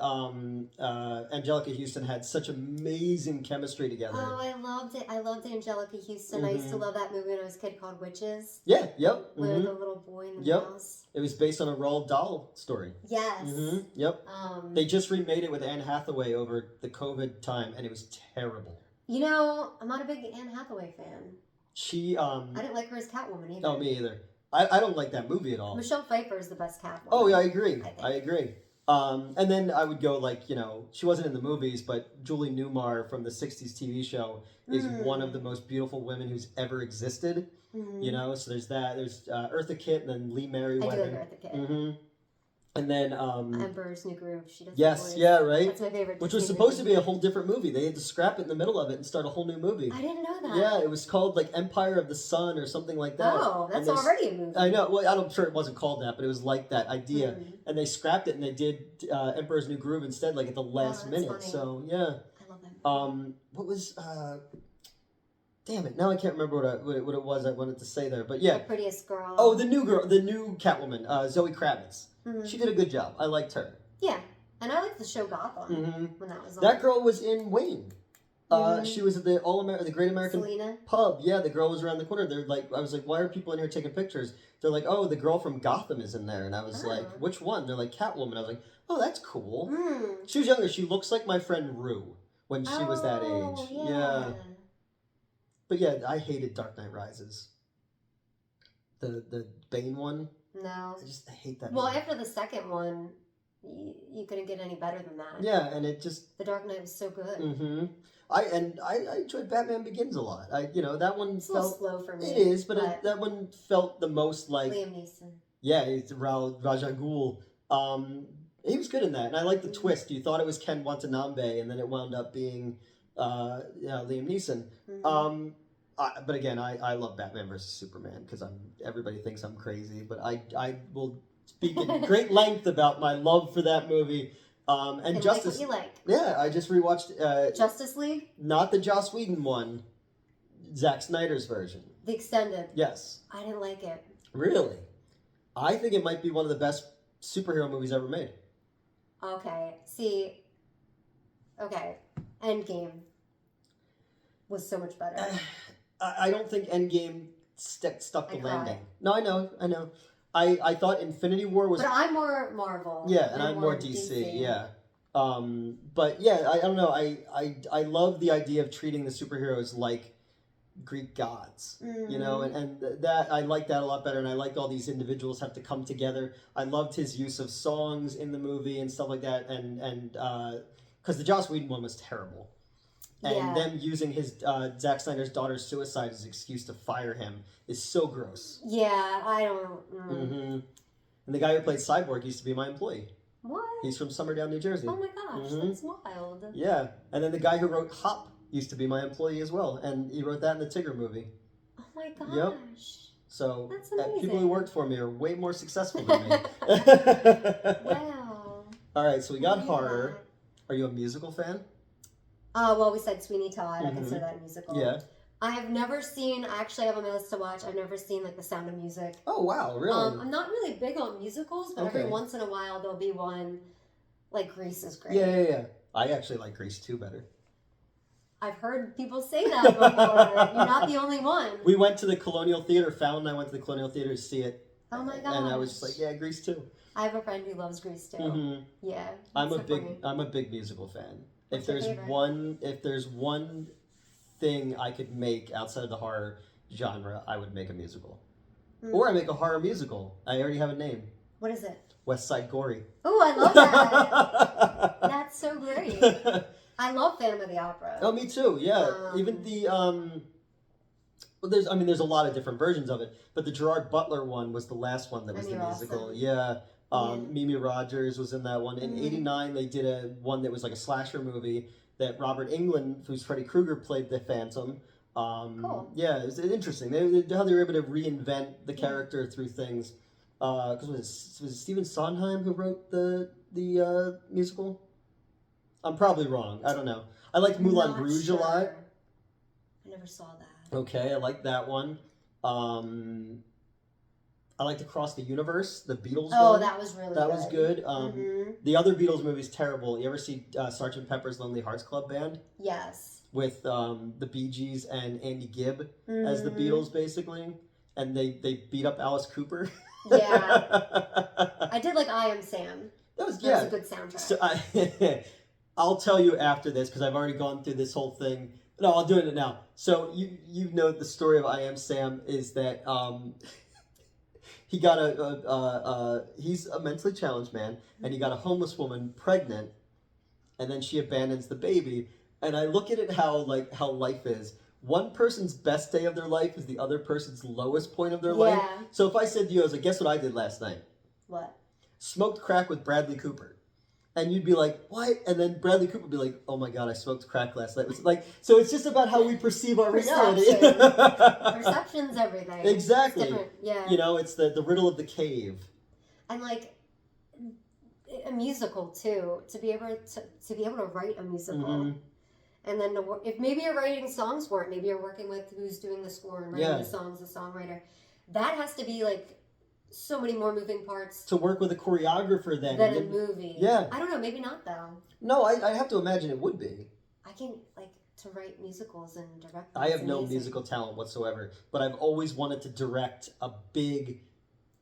Angelica Houston had such amazing chemistry together. Oh, I loved it. I loved Angelica Houston. I used to love that movie when I was a kid called Witches. Yeah, yep. Where the little boy in the house. It was based on a Roald Dahl story. Yes. Yep. They just remade it with Anne Hathaway over the COVID time, and it was terrible. You know, I'm not a big Anne Hathaway fan. I didn't like her as Catwoman either. Oh, me either. I don't like that movie at all. Michelle Pfeiffer is the best Catwoman. Oh, yeah, I agree. I agree. And then I would go like, she wasn't in the movies, but Julie Newmar from the 60s TV show is one of the most beautiful women who's ever existed. So there's that. There's Eartha Kitt and then Lee Merriweather. I do like Eartha Kitt. And then Emperor's New Groove. She does. Yes, yeah, right. That's my favorite. Which was supposed to be a whole different movie. They had to scrap it in the middle of it and start a whole new movie. I didn't know that. Yeah, it was called like Empire of the Sun or something like that. Oh, that's already a movie. I know. Well, I'm sure it wasn't called that, but it was like that idea. And they scrapped it and they did Emperor's New Groove instead, like at the last minute. Funny. So yeah. I love that movie. What was? Damn it! Now I can't remember what it was I wanted to say there, but yeah. The Prettiest Girl. Oh, the new girl, the new Catwoman, Zoe Kravitz. She did a good job. I liked her. Yeah, and I liked the show Gotham when that was on. That girl was in Wayne. She was at the the Great American Selena? Pub. Yeah, the girl was around the corner. They're like, I was like, why are people in here taking pictures? They're like, oh, the girl from Gotham is in there, and I was like, which one? They're like, Catwoman. I was like, oh, that's cool. She was younger. She looks like my friend Rue when she was that age. Yeah. But yeah, I hated Dark Knight Rises. The Bane one. No. I hate that. Well, after the second one, you couldn't get any better than that. Yeah, and it just... The Dark Knight was so good. I enjoyed Batman Begins a lot. That one it's felt... a little slow for me. It is, but that one felt the most like... Liam Neeson. Yeah, it's Raja Ghul. He was good in that, and I like the twist. You thought it was Ken Watanabe, and then it wound up being Liam Neeson. But again, I love Batman versus Superman because everybody thinks I'm crazy, but I will speak at great length about my love for that movie. And Justice. Like what you like. Yeah, I just rewatched Justice League. Not the Joss Whedon one, Zack Snyder's version. The extended. Yes. I didn't like it. Really? I think it might be one of the best superhero movies ever made. Okay. See. Okay. Endgame was so much better. I don't think Endgame stuck the landing. No, I know. I thought Infinity War was... But I'm more Marvel. Yeah, and I'm more DC, yeah. But yeah, I don't know. I love the idea of treating the superheroes like Greek gods, you know, and that I like that a lot better, and I liked all these individuals have to come together. I loved his use of songs in the movie and stuff like that, and because the Joss Whedon one was terrible, and them using his Zack Snyder's daughter's suicide as an excuse to fire him is so gross. Yeah, I don't. And the guy who played Cyborg used to be my employee. What? He's from Summerdown, New Jersey. Oh my gosh, that's wild. Yeah, and then the guy who wrote Hop used to be my employee as well, and he wrote that in the Tigger movie. Oh my gosh. Yep. So that's amazing. People who worked for me are way more successful than me. Wow. All right, so we got horror. Are you a musical fan? Well, we said Sweeney Todd. I consider that a musical. Yeah. I have never seen. I actually have on my list to watch. I've never seen like The Sound of Music. Oh wow, really? I'm not really big on musicals, but every once in a while there'll be one. Like Grease is great. Yeah. I actually like Grease 2 better. I've heard people say that before. You're not the only one. We went to the Colonial Theater. Fallon and I went to the Colonial Theater to see it. Oh my god! And I was just like, yeah, Grease 2. I have a friend who loves Grease too. Yeah. I'm a big musical fan. What's if there's one thing I could make outside of the horror genre, I would make a musical. Or I make a horror musical. I already have a name. What is it? West Side Gory. Oh, I love that. That's so great. I love Phantom of the Opera. Oh, me too. Yeah. Even the well, there's a lot of different versions of it, but the Gerard Butler one was the last one that was the musical. Yeah. Mimi Rogers was in that one. In '89, they did one that was like a slasher movie that Robert Englund, who's Freddy Krueger, played the Phantom. Cool. Yeah, it was interesting. How they were able to reinvent the character through things. Because was it Stephen Sondheim who wrote the musical? I'm probably wrong. I don't know. I liked Moulin Rouge a lot. I never saw that. Okay, I like that one. I liked Across the Universe, the Beatles one. Oh, that was really good. That was good. The other Beatles movie's terrible. You ever see Sgt. Pepper's Lonely Hearts Club Band? Yes. With the Bee Gees and Andy Gibb as the Beatles, basically. And they beat up Alice Cooper. Yeah. I did like I Am Sam. That was a good soundtrack. So I'll tell you after this, because I've already gone through this whole thing. No, I'll do it now. So you know the story of I Am Sam is that he got he's a mentally challenged man, and he got a homeless woman pregnant, and then she abandons the baby. And I look at it how life is. One person's best day of their life is the other person's lowest point of their life. So if I said to you, I was like, guess what I did last night? What? Smoked crack with Bradley Cooper. And you'd be like, what? And then Bradley Cooper would be like, oh my God, I smoked crack last night. It's like, so it's just about how we perceive our reality. Perception's everything. Exactly. It's yeah. You know, it's the riddle of the cave. And like a musical too, to be able to write a musical. And then if maybe you're writing songs for it, maybe you're working with who's doing the score and writing the songs, the songwriter. That has to be like so many more moving parts. To work with a choreographer than a movie. Yeah. I don't know, maybe not though. No, I have to imagine it would be. I can to write musicals and direct them. I have no musical talent whatsoever, but I've always wanted to direct a big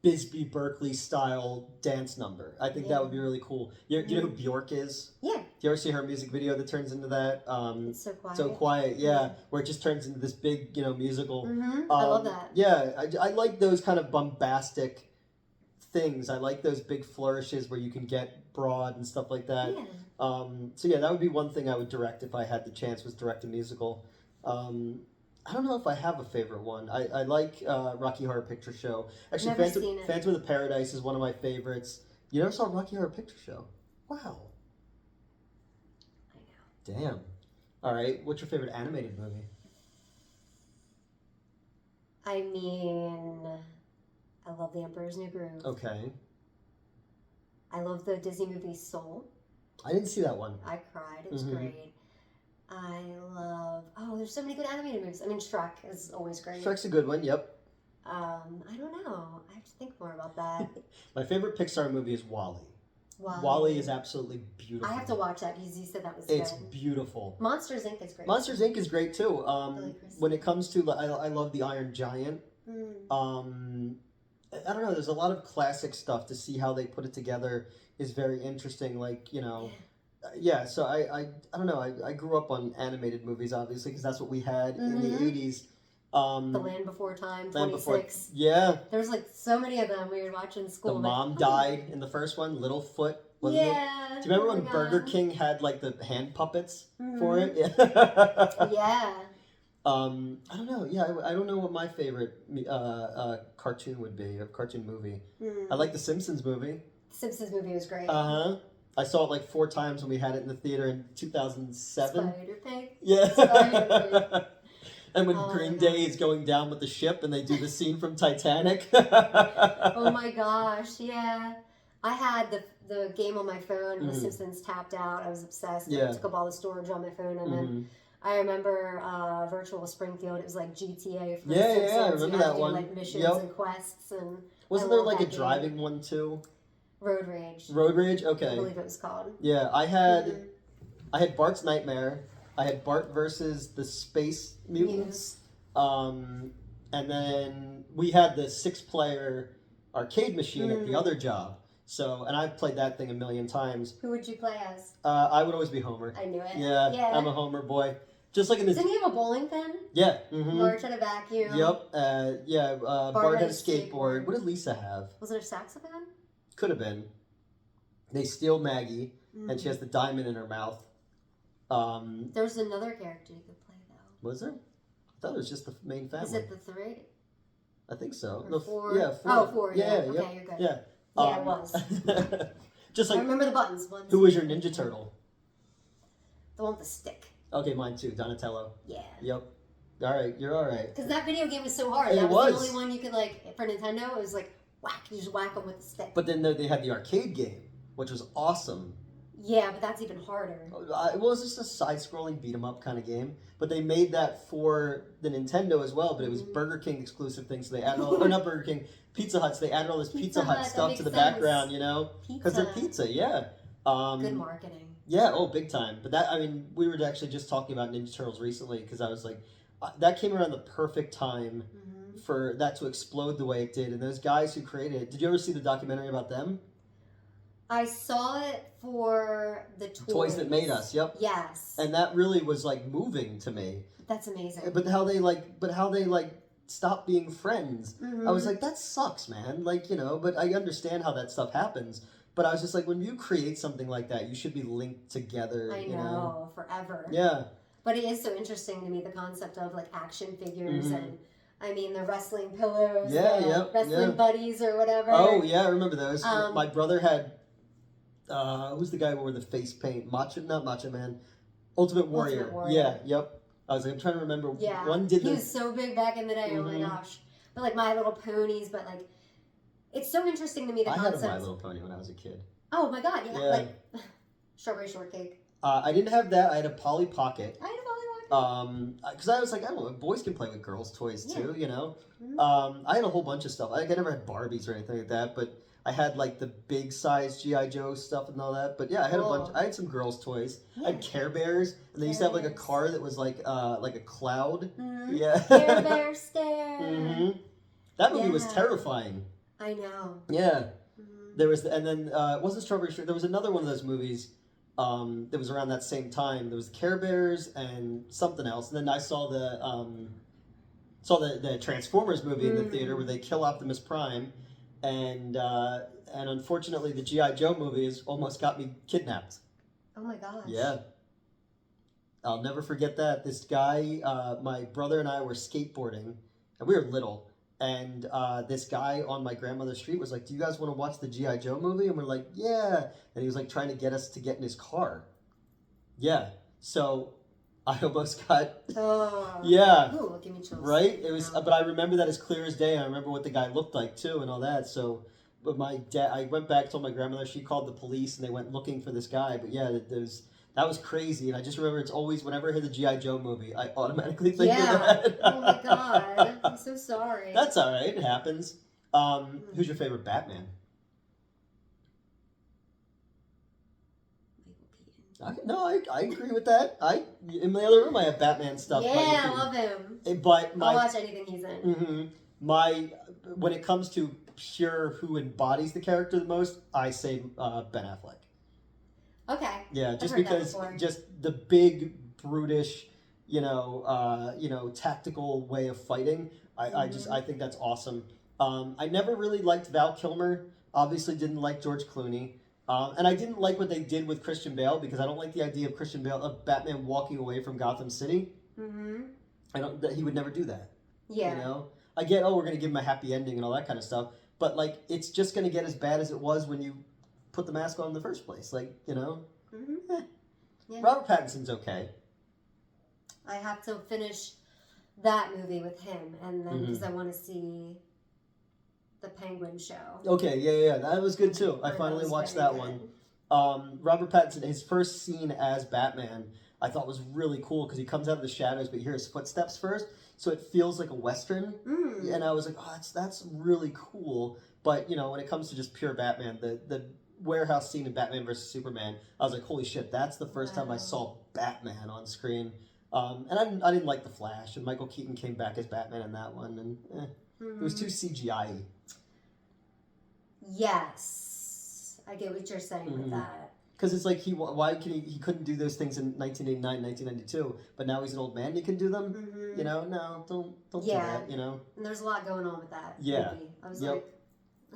Bisbee Berkeley style dance number. I think that would be really cool. You know who Bjork is? Yeah. Do you ever see her music video that turns into that? It's So Quiet. So Quiet, yeah. Where it just turns into this big, musical. I love that. Yeah, I like those kind of bombastic things. I like those big flourishes where you can get broad and stuff like that. Yeah. So yeah, that would be one thing I would direct if I had the chance, was direct a musical. I don't know if I have a favorite one. I like Rocky Horror Picture Show. Actually, Phantom of the Paradise is one of my favorites. You never saw Rocky Horror Picture Show? Wow. I know. Damn. All right. What's your favorite animated movie? I mean, I love The Emperor's New Groove. Okay. I love the Disney movie Soul. I didn't see that one. I cried. It's great. I love... Oh, there's so many good animated movies. I mean, Shrek is always great. Shrek's a good one, yep. I don't know. I have to think more about that. My favorite Pixar movie is WALL-E. WALL-E is absolutely beautiful. I have to watch that because you said that was good. It's beautiful. Monsters, Inc. is great. Monsters, Inc. is great, too. When it comes to... I love The Iron Giant. I don't know. There's a lot of classic stuff. To see how they put it together is very interesting. Yeah, so I don't know. I grew up on animated movies, obviously, because that's what we had in the 80s. The Land Before Time, 26. Yeah. There's like so many of them we would watch in school. The mom died in the first one, Littlefoot, wasn't it? Yeah. Do you remember when God. Burger King had like the hand puppets for it? Yeah. I don't know. Yeah, I don't know what my favorite cartoon would be, a cartoon movie. I like the Simpsons movie. The Simpsons movie was great. I saw it like 4 times when we had it in the theater in 2007. Spider-Pig. Yeah. Spider-Pig. And when Green Day is going down with the ship and they do the scene from Titanic. Oh my gosh, yeah. I had the game on my phone, The Simpsons Tapped Out. I was obsessed. Yeah. I took up all the storage on my phone. And then I remember Virtual Springfield. It was like GTA for The Simpsons. Yeah, I remember that one. Like missions and quests. And wasn't there like a driving one too? Road Rage. Road Rage? Okay. I believe it was called. Yeah, I had Bart's Nightmare. I had Bart versus the Space Mutants. And then we had the 6-player arcade machine at the other job. So, and I've played that thing a million times. Who would you play as? I would always be Homer. I knew it. Yeah. I'm a Homer boy. Just like in this. Didn't he have a bowling pin? Yeah. Marge had a vacuum. Yep. Bart had a skateboard. What did Lisa have? Was it a saxophone? Could have been. They steal Maggie, and she has the diamond in her mouth. There's another character you could play though. Was there? I thought it was just the main family. Is it the 3? I think so. Or No, 4? Yeah, 4. Oh, 4. Yeah. Yeah. Okay, you're good. Yeah. Yeah, it was. Just like. I remember the buttons. Who was your Ninja Turtle? The one with the stick. Okay, mine too. Donatello. Yeah. Yep. All right, you're all right. Because that video game was so hard. That was the only one you could like for Nintendo. It was like whack. You just whack them with the stick. But then they had the arcade game, which was awesome. Yeah, but that's even harder. It was just a side-scrolling beat-em-up kind of game, but they made that for the Nintendo as well. But it was Burger King exclusive things, so they added all, or not Burger King, Pizza Hut. So they added all this Pizza Hut stuff to the background, you know, because they're pizza. Yeah. Good marketing. Yeah. Oh, big time. But that, I mean, we were actually just talking about Ninja Turtles recently because I was like, that came around the perfect time for that to explode the way it did. And those guys who created it, did you ever see the documentary about them? I saw it for the Toys That Made Us. Yep. Yes. And that really was like moving to me. That's amazing. But how they stopped being friends. I was like, that sucks, man. Like, you know, but I understand how that stuff happens. But I was just like, when you create something like that, you should be linked together. I know, forever. Yeah. But it is so interesting to me, the concept of like action figures and I mean the wrestling pillows, wrestling buddies or whatever. Oh yeah, I remember those. My brother had who's the guy who wore the face paint? Not Macho Man. Ultimate Warrior. Yeah, yep. I was like, I'm trying to remember. Yeah. One did he was so big back in the day, oh my gosh. But like My Little Ponies, but like it's so interesting to me the concept. I had a My Little Pony when I was a kid. Oh my god, yeah. Like Strawberry Shortcake. I didn't have that. I had a Polly Pocket. I had a Polly Pocket. Because I was like, I don't know, boys can play with girls' toys too, you know. I had a whole bunch of stuff. I never had Barbies or anything like that, but I had like the big size G.I. Joe stuff and all that. But yeah, I had a bunch. I had some girls' toys. I had Care Bears, and they used to have like a car that was like a cloud. Yeah. Care Bear stare. That movie was terrifying. I know. Yeah. There was, and then it wasn't Strawberry Shortcake. There was another one of those movies that was around that same time. There was Care Bears and something else. And then I saw the Transformers movie in the theater where they kill Optimus Prime, and unfortunately the G.I. Joe movie has almost got me kidnapped. Oh my gosh. Yeah. I'll never forget that. This guy, my brother and I were skateboarding, and we were little. And this guy on my grandmother's street was like, do you guys want to watch the G.I. Joe movie? And we're like, yeah. And he was like trying to get us to get in his car. Yeah. So I almost got... Yeah. Ooh, give me chills. Right? It was, but I remember that as clear as day. I remember what the guy looked like too and all that. So, but my dad, I went back, told my grandmother, she called the police and they went looking for this guy. But yeah, that was crazy. And I just remember it's always, whenever I hear the G.I. Joe movie, I automatically think of that. Oh my god. I'm so sorry. That's all right. It happens. Who's your favorite Batman? I agree with that. In my other room I have Batman stuff. Yeah, I love him. But I'll watch anything he's in. When it comes to pure who embodies the character the most, I say Ben Affleck. Okay. Yeah, just because just the big brutish tactical way of fighting. I think that's awesome. I never really liked Val Kilmer. Obviously, didn't like George Clooney. And I didn't like what they did with Christian Bale because I don't like the idea of Batman walking away from Gotham City. He would never do that. Yeah. I get, we're going to give him a happy ending and all that kind of stuff. But, like, it's just going to get as bad as it was when you put the mask on in the first place. Like, Yeah. Robert Pattinson's okay. I have to finish that movie with him, and then because I want to see the Penguin show. Okay, yeah, that was good too. I finally watched that one. Robert Pattinson, his first scene as Batman, I thought was really cool because he comes out of the shadows, but you hear his footsteps first, so it feels like a Western. And I was like, that's really cool. But when it comes to just pure Batman, the warehouse scene in Batman vs Superman, I was like, holy shit, that's the first time I saw Batman on screen. And I didn't like the Flash, and Michael Keaton came back as Batman in that one, and it was too CGI-y. Yes, I get what you're saying with that. Because it's like he couldn't do those things in 1989, 1992, but now he's an old man, he can do them. No, don't do that. And there's a lot going on with that. Yeah, movie. I was like,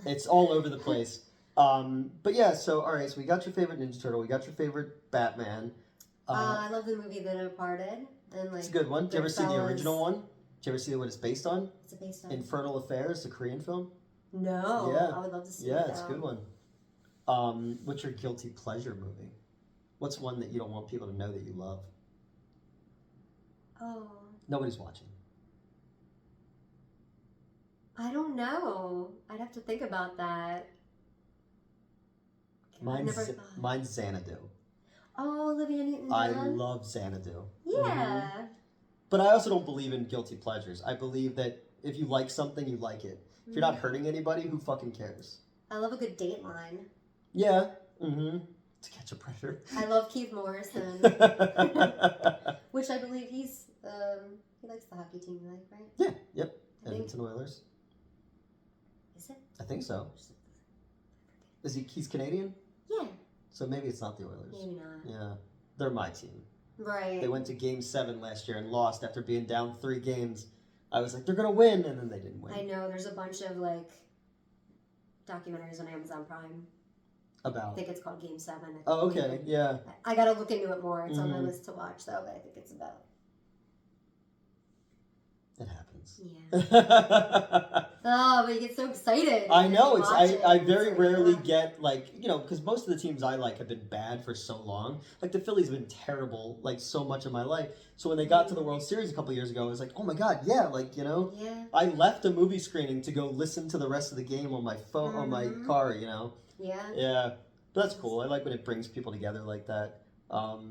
it's all over the place. But yeah, so all right, so we got your favorite Ninja Turtle, we got your favorite Batman. I love the movie The Departed. And it's a good one. Did you ever see the original one? Did you ever see what it's based on? What's it based on? Infernal Affairs, the Korean film. No. Yeah. I would love to see Yeah, it's a good one. What's your guilty pleasure movie? What's one that you don't want people to know that you love? Oh. Nobody's watching. I don't know. I'd have to think about that. Mine's Xanadu. Oh, Olivia Newton-John. I love Xanadu. Yeah. But I also don't believe in guilty pleasures. I believe that if you like something, you like it. If you're not hurting anybody, who fucking cares? I love a good Dateline. Yeah. To Catch a Predator. I love Keith Morrison. Which I believe he likes the hockey team, right? Yeah. Yep. Edmonton Oilers. Is it? I think so. He's Canadian? Yeah. So maybe it's not the Oilers. Maybe not. Yeah. They're my team. Right. They went to Game 7 last year and lost after being down 3 games. I was like, they're going to win, and then they didn't win. I know. There's a bunch of, documentaries on Amazon Prime. About? I think it's called Game 7. Oh, okay. Yeah. I got to look into it more. It's on my list to watch, though, but I think it's about... It happens. Yeah. Oh, but you get so excited. I know. I very rarely get, because most of the teams I like have been bad for so long. Like, the Phillies have been terrible, so much of my life. So when they got to the World Series a couple years ago, I was like, oh my God, yeah, Yeah. I left a movie screening to go listen to the rest of the game on my phone, on my car, Yeah. Yeah. But that's cool. I like when it brings people together like that. All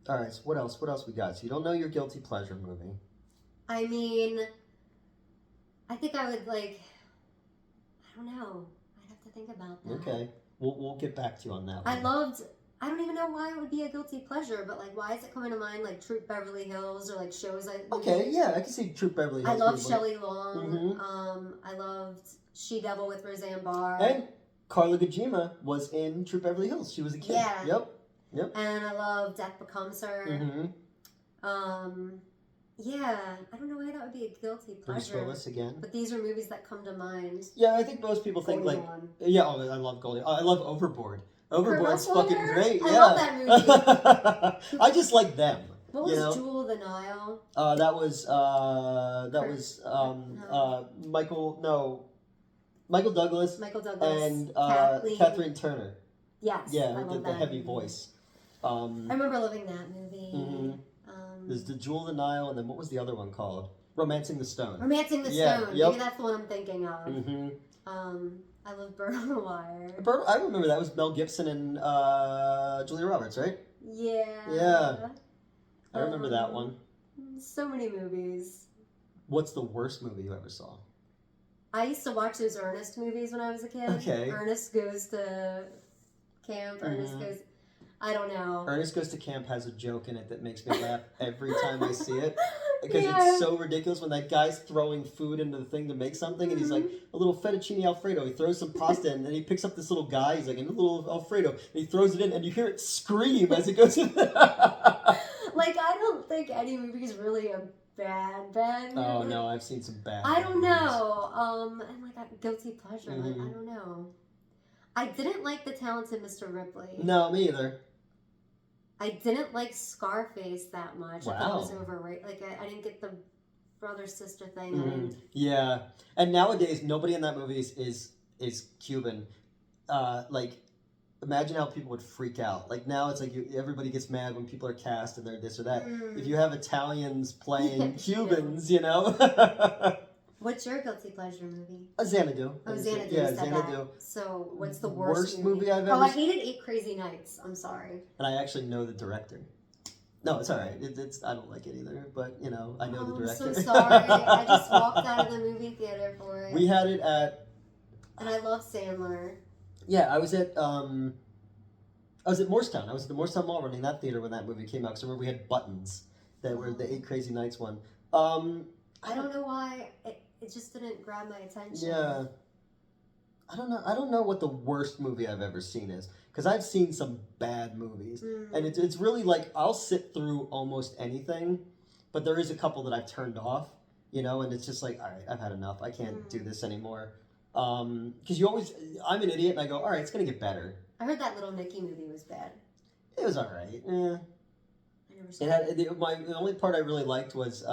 right, so what else? What else we got? So you don't know your guilty pleasure movie. I mean, I think I would I don't know. I'd have to think about that. Okay. We'll get back to you on that one. I don't even know why it would be a guilty pleasure, but why is it coming to mind Troop Beverly Hills or shows Okay, yeah, I can see Troop Beverly Hills. I love Shelley Long. I loved She-Devil with Roseanne Barr. And Carla Gugino was in Troop Beverly Hills. She was a kid. Yeah. Yep. And I love Death Becomes Her. Yeah, I don't know why that would be a guilty pleasure. Bruce Willis again. But these are movies that come to mind. Yeah, I think most people think yeah, I love Goldie. I love Overboard. Overboard's fucking great. I love that movie. I just like them. What was Jewel of the Nile? That was Michael Douglas. And Kathleen Turner. Yes. Yeah, the heavy voice. I remember loving that movie. There's the Jewel of the Nile, and then what was the other one called? Romancing the Stone. Romancing the Stone. Yep. Maybe that's the one I'm thinking of. I love Bird on the Wire. I remember that was Mel Gibson and Julia Roberts, right? Yeah. Yeah. I remember that one. So many movies. What's the worst movie you ever saw? I used to watch those Ernest movies when I was a kid. Okay. Ernest Goes to Camp. Ernest Goes... I don't know. Ernest Goes to Camp has a joke in it that makes me laugh every time I see it. Because it's so ridiculous when that guy's throwing food into the thing to make something, and he's like, a little fettuccine Alfredo. He throws some pasta in, and then he picks up this little guy. He's like, a little Alfredo. And he throws it in, and you hear it scream as it goes in. Like, I don't think any movie is really a bad movie. Oh no, I've seen some bad. I don't movies. know. And like a guilty pleasure. Mm-hmm. Like, I don't know. I didn't like The Talented Mr. Ripley. No, me either. I didn't like Scarface that much. Wow. I thought it was overrated. Like, I didn't get the brother-sister thing. Mm-hmm. Yeah. And nowadays, nobody in that movie is Cuban. Like, imagine how people would freak out. Like, now it's like everybody gets mad when people are cast and they're this or that. If you have Italians playing Cubans, you know? What's your guilty pleasure movie? Xanadu. Oh, Xanadu. Yeah, Xanadu. So, what's the worst movie I've ever seen? Oh, I hated 8 Crazy Nights. I'm sorry. And I actually know the director. No, it's all right. It's I don't like it either, but you know I know the director. I'm so sorry. I just walked out of the movie theater for it. We had it at. And I love Sandler. Yeah, I was at Morristown. I was at the Morristown Mall running that theater when that movie came out. Because I remember we had buttons that were the 8 Crazy Nights one. I don't know why it just didn't grab my attention. Yeah. I don't know what the worst movie I've ever seen is. Because I've seen some bad movies. And it's really like, I'll sit through almost anything. But there is a couple that I've turned off. You know, and it's just like, all right, I've had enough. I can't do this anymore. Because I'm an idiot and I go, all right, it's going to get better. I heard that Little Nicky movie was bad. It was all right. I never saw it. The only part I really liked was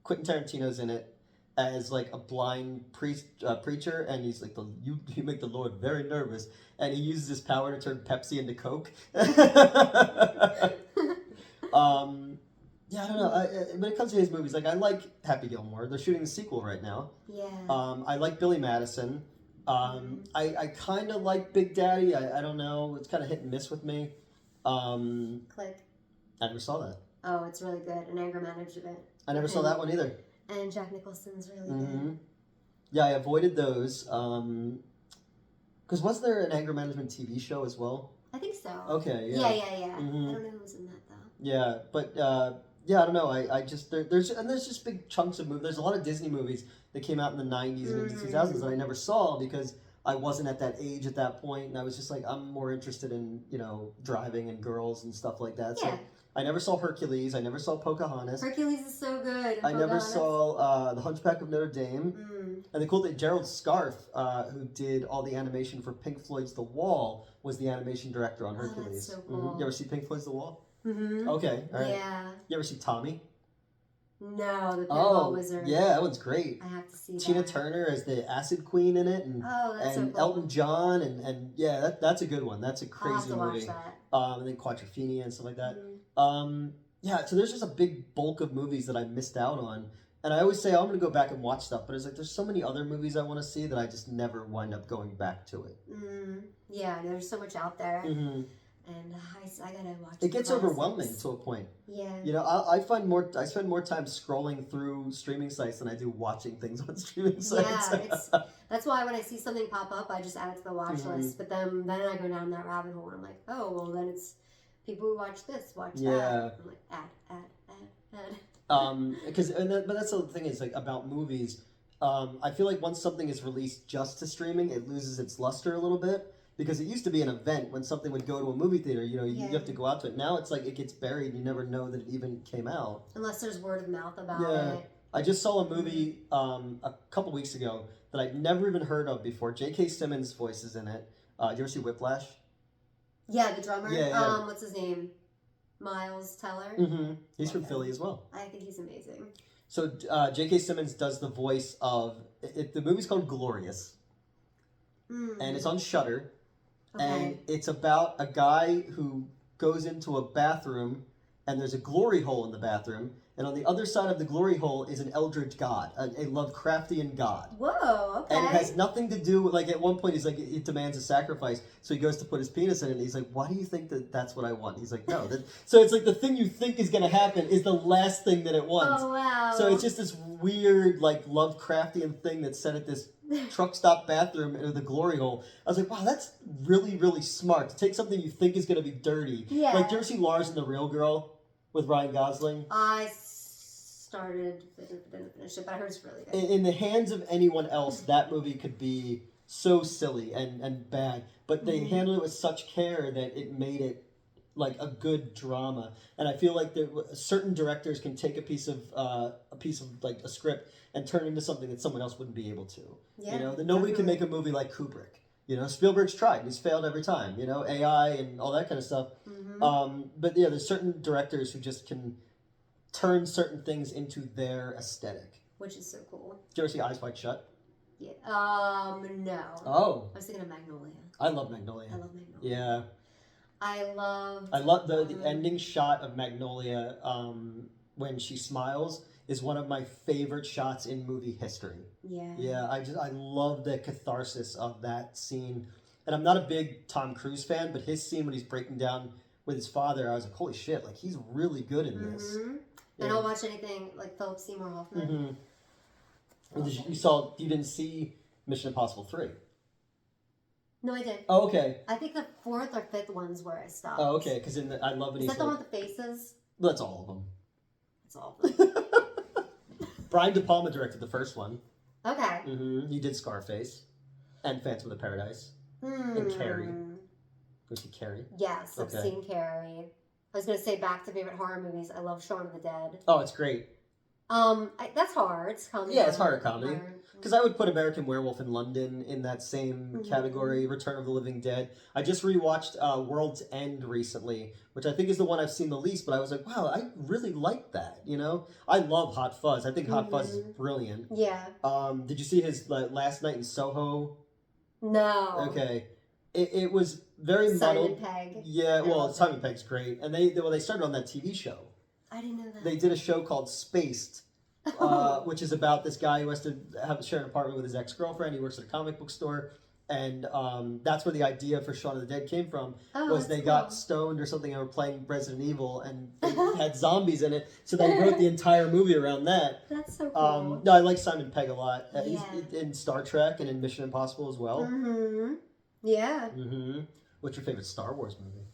Quentin Tarantino's in it as like a blind preacher, and he's like, you make the Lord very nervous, and he uses his power to turn Pepsi into Coke. Yeah, I don't know. When it comes to his movies, like I like Happy Gilmore. They're shooting the sequel right now. Yeah. I like Billy Madison. I kind of like Big Daddy. I don't know. It's kind of hit and miss with me. Click. I never saw that. Oh, it's really good. An anger management. I never saw that one either. And Jack Nicholson's really good. Yeah, I avoided those. Because was there an anger management TV show as well? I think so. Okay, yeah. Yeah. I don't know who's in that though. Yeah, but yeah, I don't know. I just there's just big chunks of movies. There's a lot of Disney movies that came out in the 90s and into 2000s that I never saw because I wasn't at that age at that point, and I was just like, I'm more interested in, you know, driving and girls and stuff like that. Yeah. So I never saw Hercules. I never saw Pocahontas. Hercules is so good. I never saw The Hunchback of Notre Dame. And the cool thing, Gerald Scarfe, who did all the animation for Pink Floyd's The Wall, was the animation director on Hercules. Oh, that's so cool. You ever see Pink Floyd's The Wall? Mm-hmm. Okay, all right. Yeah. You ever see Tommy? No, the Pinball Wizard. Yeah, that one's great. I have to see Tina that. Turner as the Acid Queen in it, and that's so cool. Elton John, and yeah, that's a good one. That's a crazy I'll have to movie. watch that. And then Quadrophenia and stuff like that. Yeah, so there's just a big bulk of movies that I missed out on. And I always say, I'm going to go back and watch stuff, but it's like, there's so many other movies I want to see that I just never wind up going back to it. Yeah, there's so much out there. And I gotta watch it. It gets overwhelming to a point. Yeah. You know, I spend more time scrolling through streaming sites than I do watching things on streaming sites. Yeah, that's why when I see something pop up, I just add it to the watch list. But then I go down that rabbit hole and I'm like, oh, well, then it's people who watch this, watch that. I'm like, add. But that's the thing is like about movies. I feel like once something is released just to streaming, it loses its luster a little bit. Because it used to be an event when something would go to a movie theater, you know, you have to go out to it. Now it's like it gets buried. You never know that it even came out. Unless there's word of mouth about it. I just saw a movie a couple weeks ago that I'd never even heard of before. J.K. Simmons' voice is in it. Did you ever see Whiplash? Yeah, the drummer. Yeah. What's his name? Miles Teller. He's from Philly as well. I think he's amazing. So J.K. Simmons does the voice of... the movie's called Glorious. And it's on Shudder. Okay. And it's about a guy who goes into a bathroom and there's a glory hole in the bathroom. And on the other side of the glory hole is an eldritch god, a Lovecraftian god. Whoa, okay. And it has nothing to do with, like, at one point he's like, it demands a sacrifice. So he goes to put his penis in it and he's like, why do you think that's what I want? He's like, no. So it's like the thing you think is going to happen is the last thing that it wants. Oh, wow. So it's just this weird, like, Lovecraftian thing that's set at this truck stop bathroom in the glory hole. I was like, wow, that's really, really smart. To take something you think is going to be dirty. Yeah. Like, did you ever see Lars and the Real Girl with Ryan Gosling? I started, didn't finish it, but I heard it's really good. In the hands of anyone else, that movie could be so silly and bad. But they handled it with such care that it made it like a good drama. And I feel like certain directors can take a piece of like a script and turn it into something that someone else wouldn't be able to. Yeah, you know, that nobody can make a movie like Kubrick. You know, Spielberg's tried. He's failed every time. You know, AI and all that kind of stuff. But yeah, there's certain directors who just can turn certain things into their aesthetic. Which is so cool. Did you ever see Eyes Wide Shut? Yeah. No. Oh. I was thinking of Magnolia. I love Magnolia. I love Magnolia. Yeah. I love the ending shot of Magnolia when she smiles is one of my favorite shots in movie history. Yeah. Yeah, I love the catharsis of that scene. And I'm not a big Tom Cruise fan, but his scene when he's breaking down with his father, I was like, holy shit, like he's really good in this. Yeah. And I'll watch anything like Philip Seymour Hoffman. You didn't see Mission Impossible 3? No, I did. Oh, okay. I think the 4th or 5th one's where I stopped. Oh, okay, because I love when he's he's that the one with the faces? That's all of them. That's all of them. Brian De Palma directed the first one. Okay. He did Scarface and Phantom of the Paradise and Carrie. Was he Carrie? Yes, I've seen Carrie. I was going to say back to favorite horror movies. I love Shaun of the Dead. Oh, it's great. That's hard. It's comedy. Yeah, it's horror comedy. Because I would put American Werewolf in London in that same category, Return of the Living Dead. I just rewatched World's End recently, which I think is the one I've seen the least, but I was like, wow, I really like that, you know? I love Hot Fuzz. I think Hot Fuzz is brilliant. Yeah. Did you see his Last Night in Soho? No. Okay. It was very muddled. Simon Pegg. Yeah, well, Simon Pegg's great. And they started on that TV show. I didn't know that. They did a show called Spaced, which is about this guy who has to share an apartment with his ex-girlfriend. He works at a comic book store. And that's where the idea for Shaun of the Dead came from. Was they got stoned or something and were playing Resident Evil and they had zombies in it. So they wrote the entire movie around that. That's so cool. No, I like Simon Pegg a lot. Yeah. He's in Star Trek and in Mission Impossible as well. Yeah. What's your favorite Star Wars movie?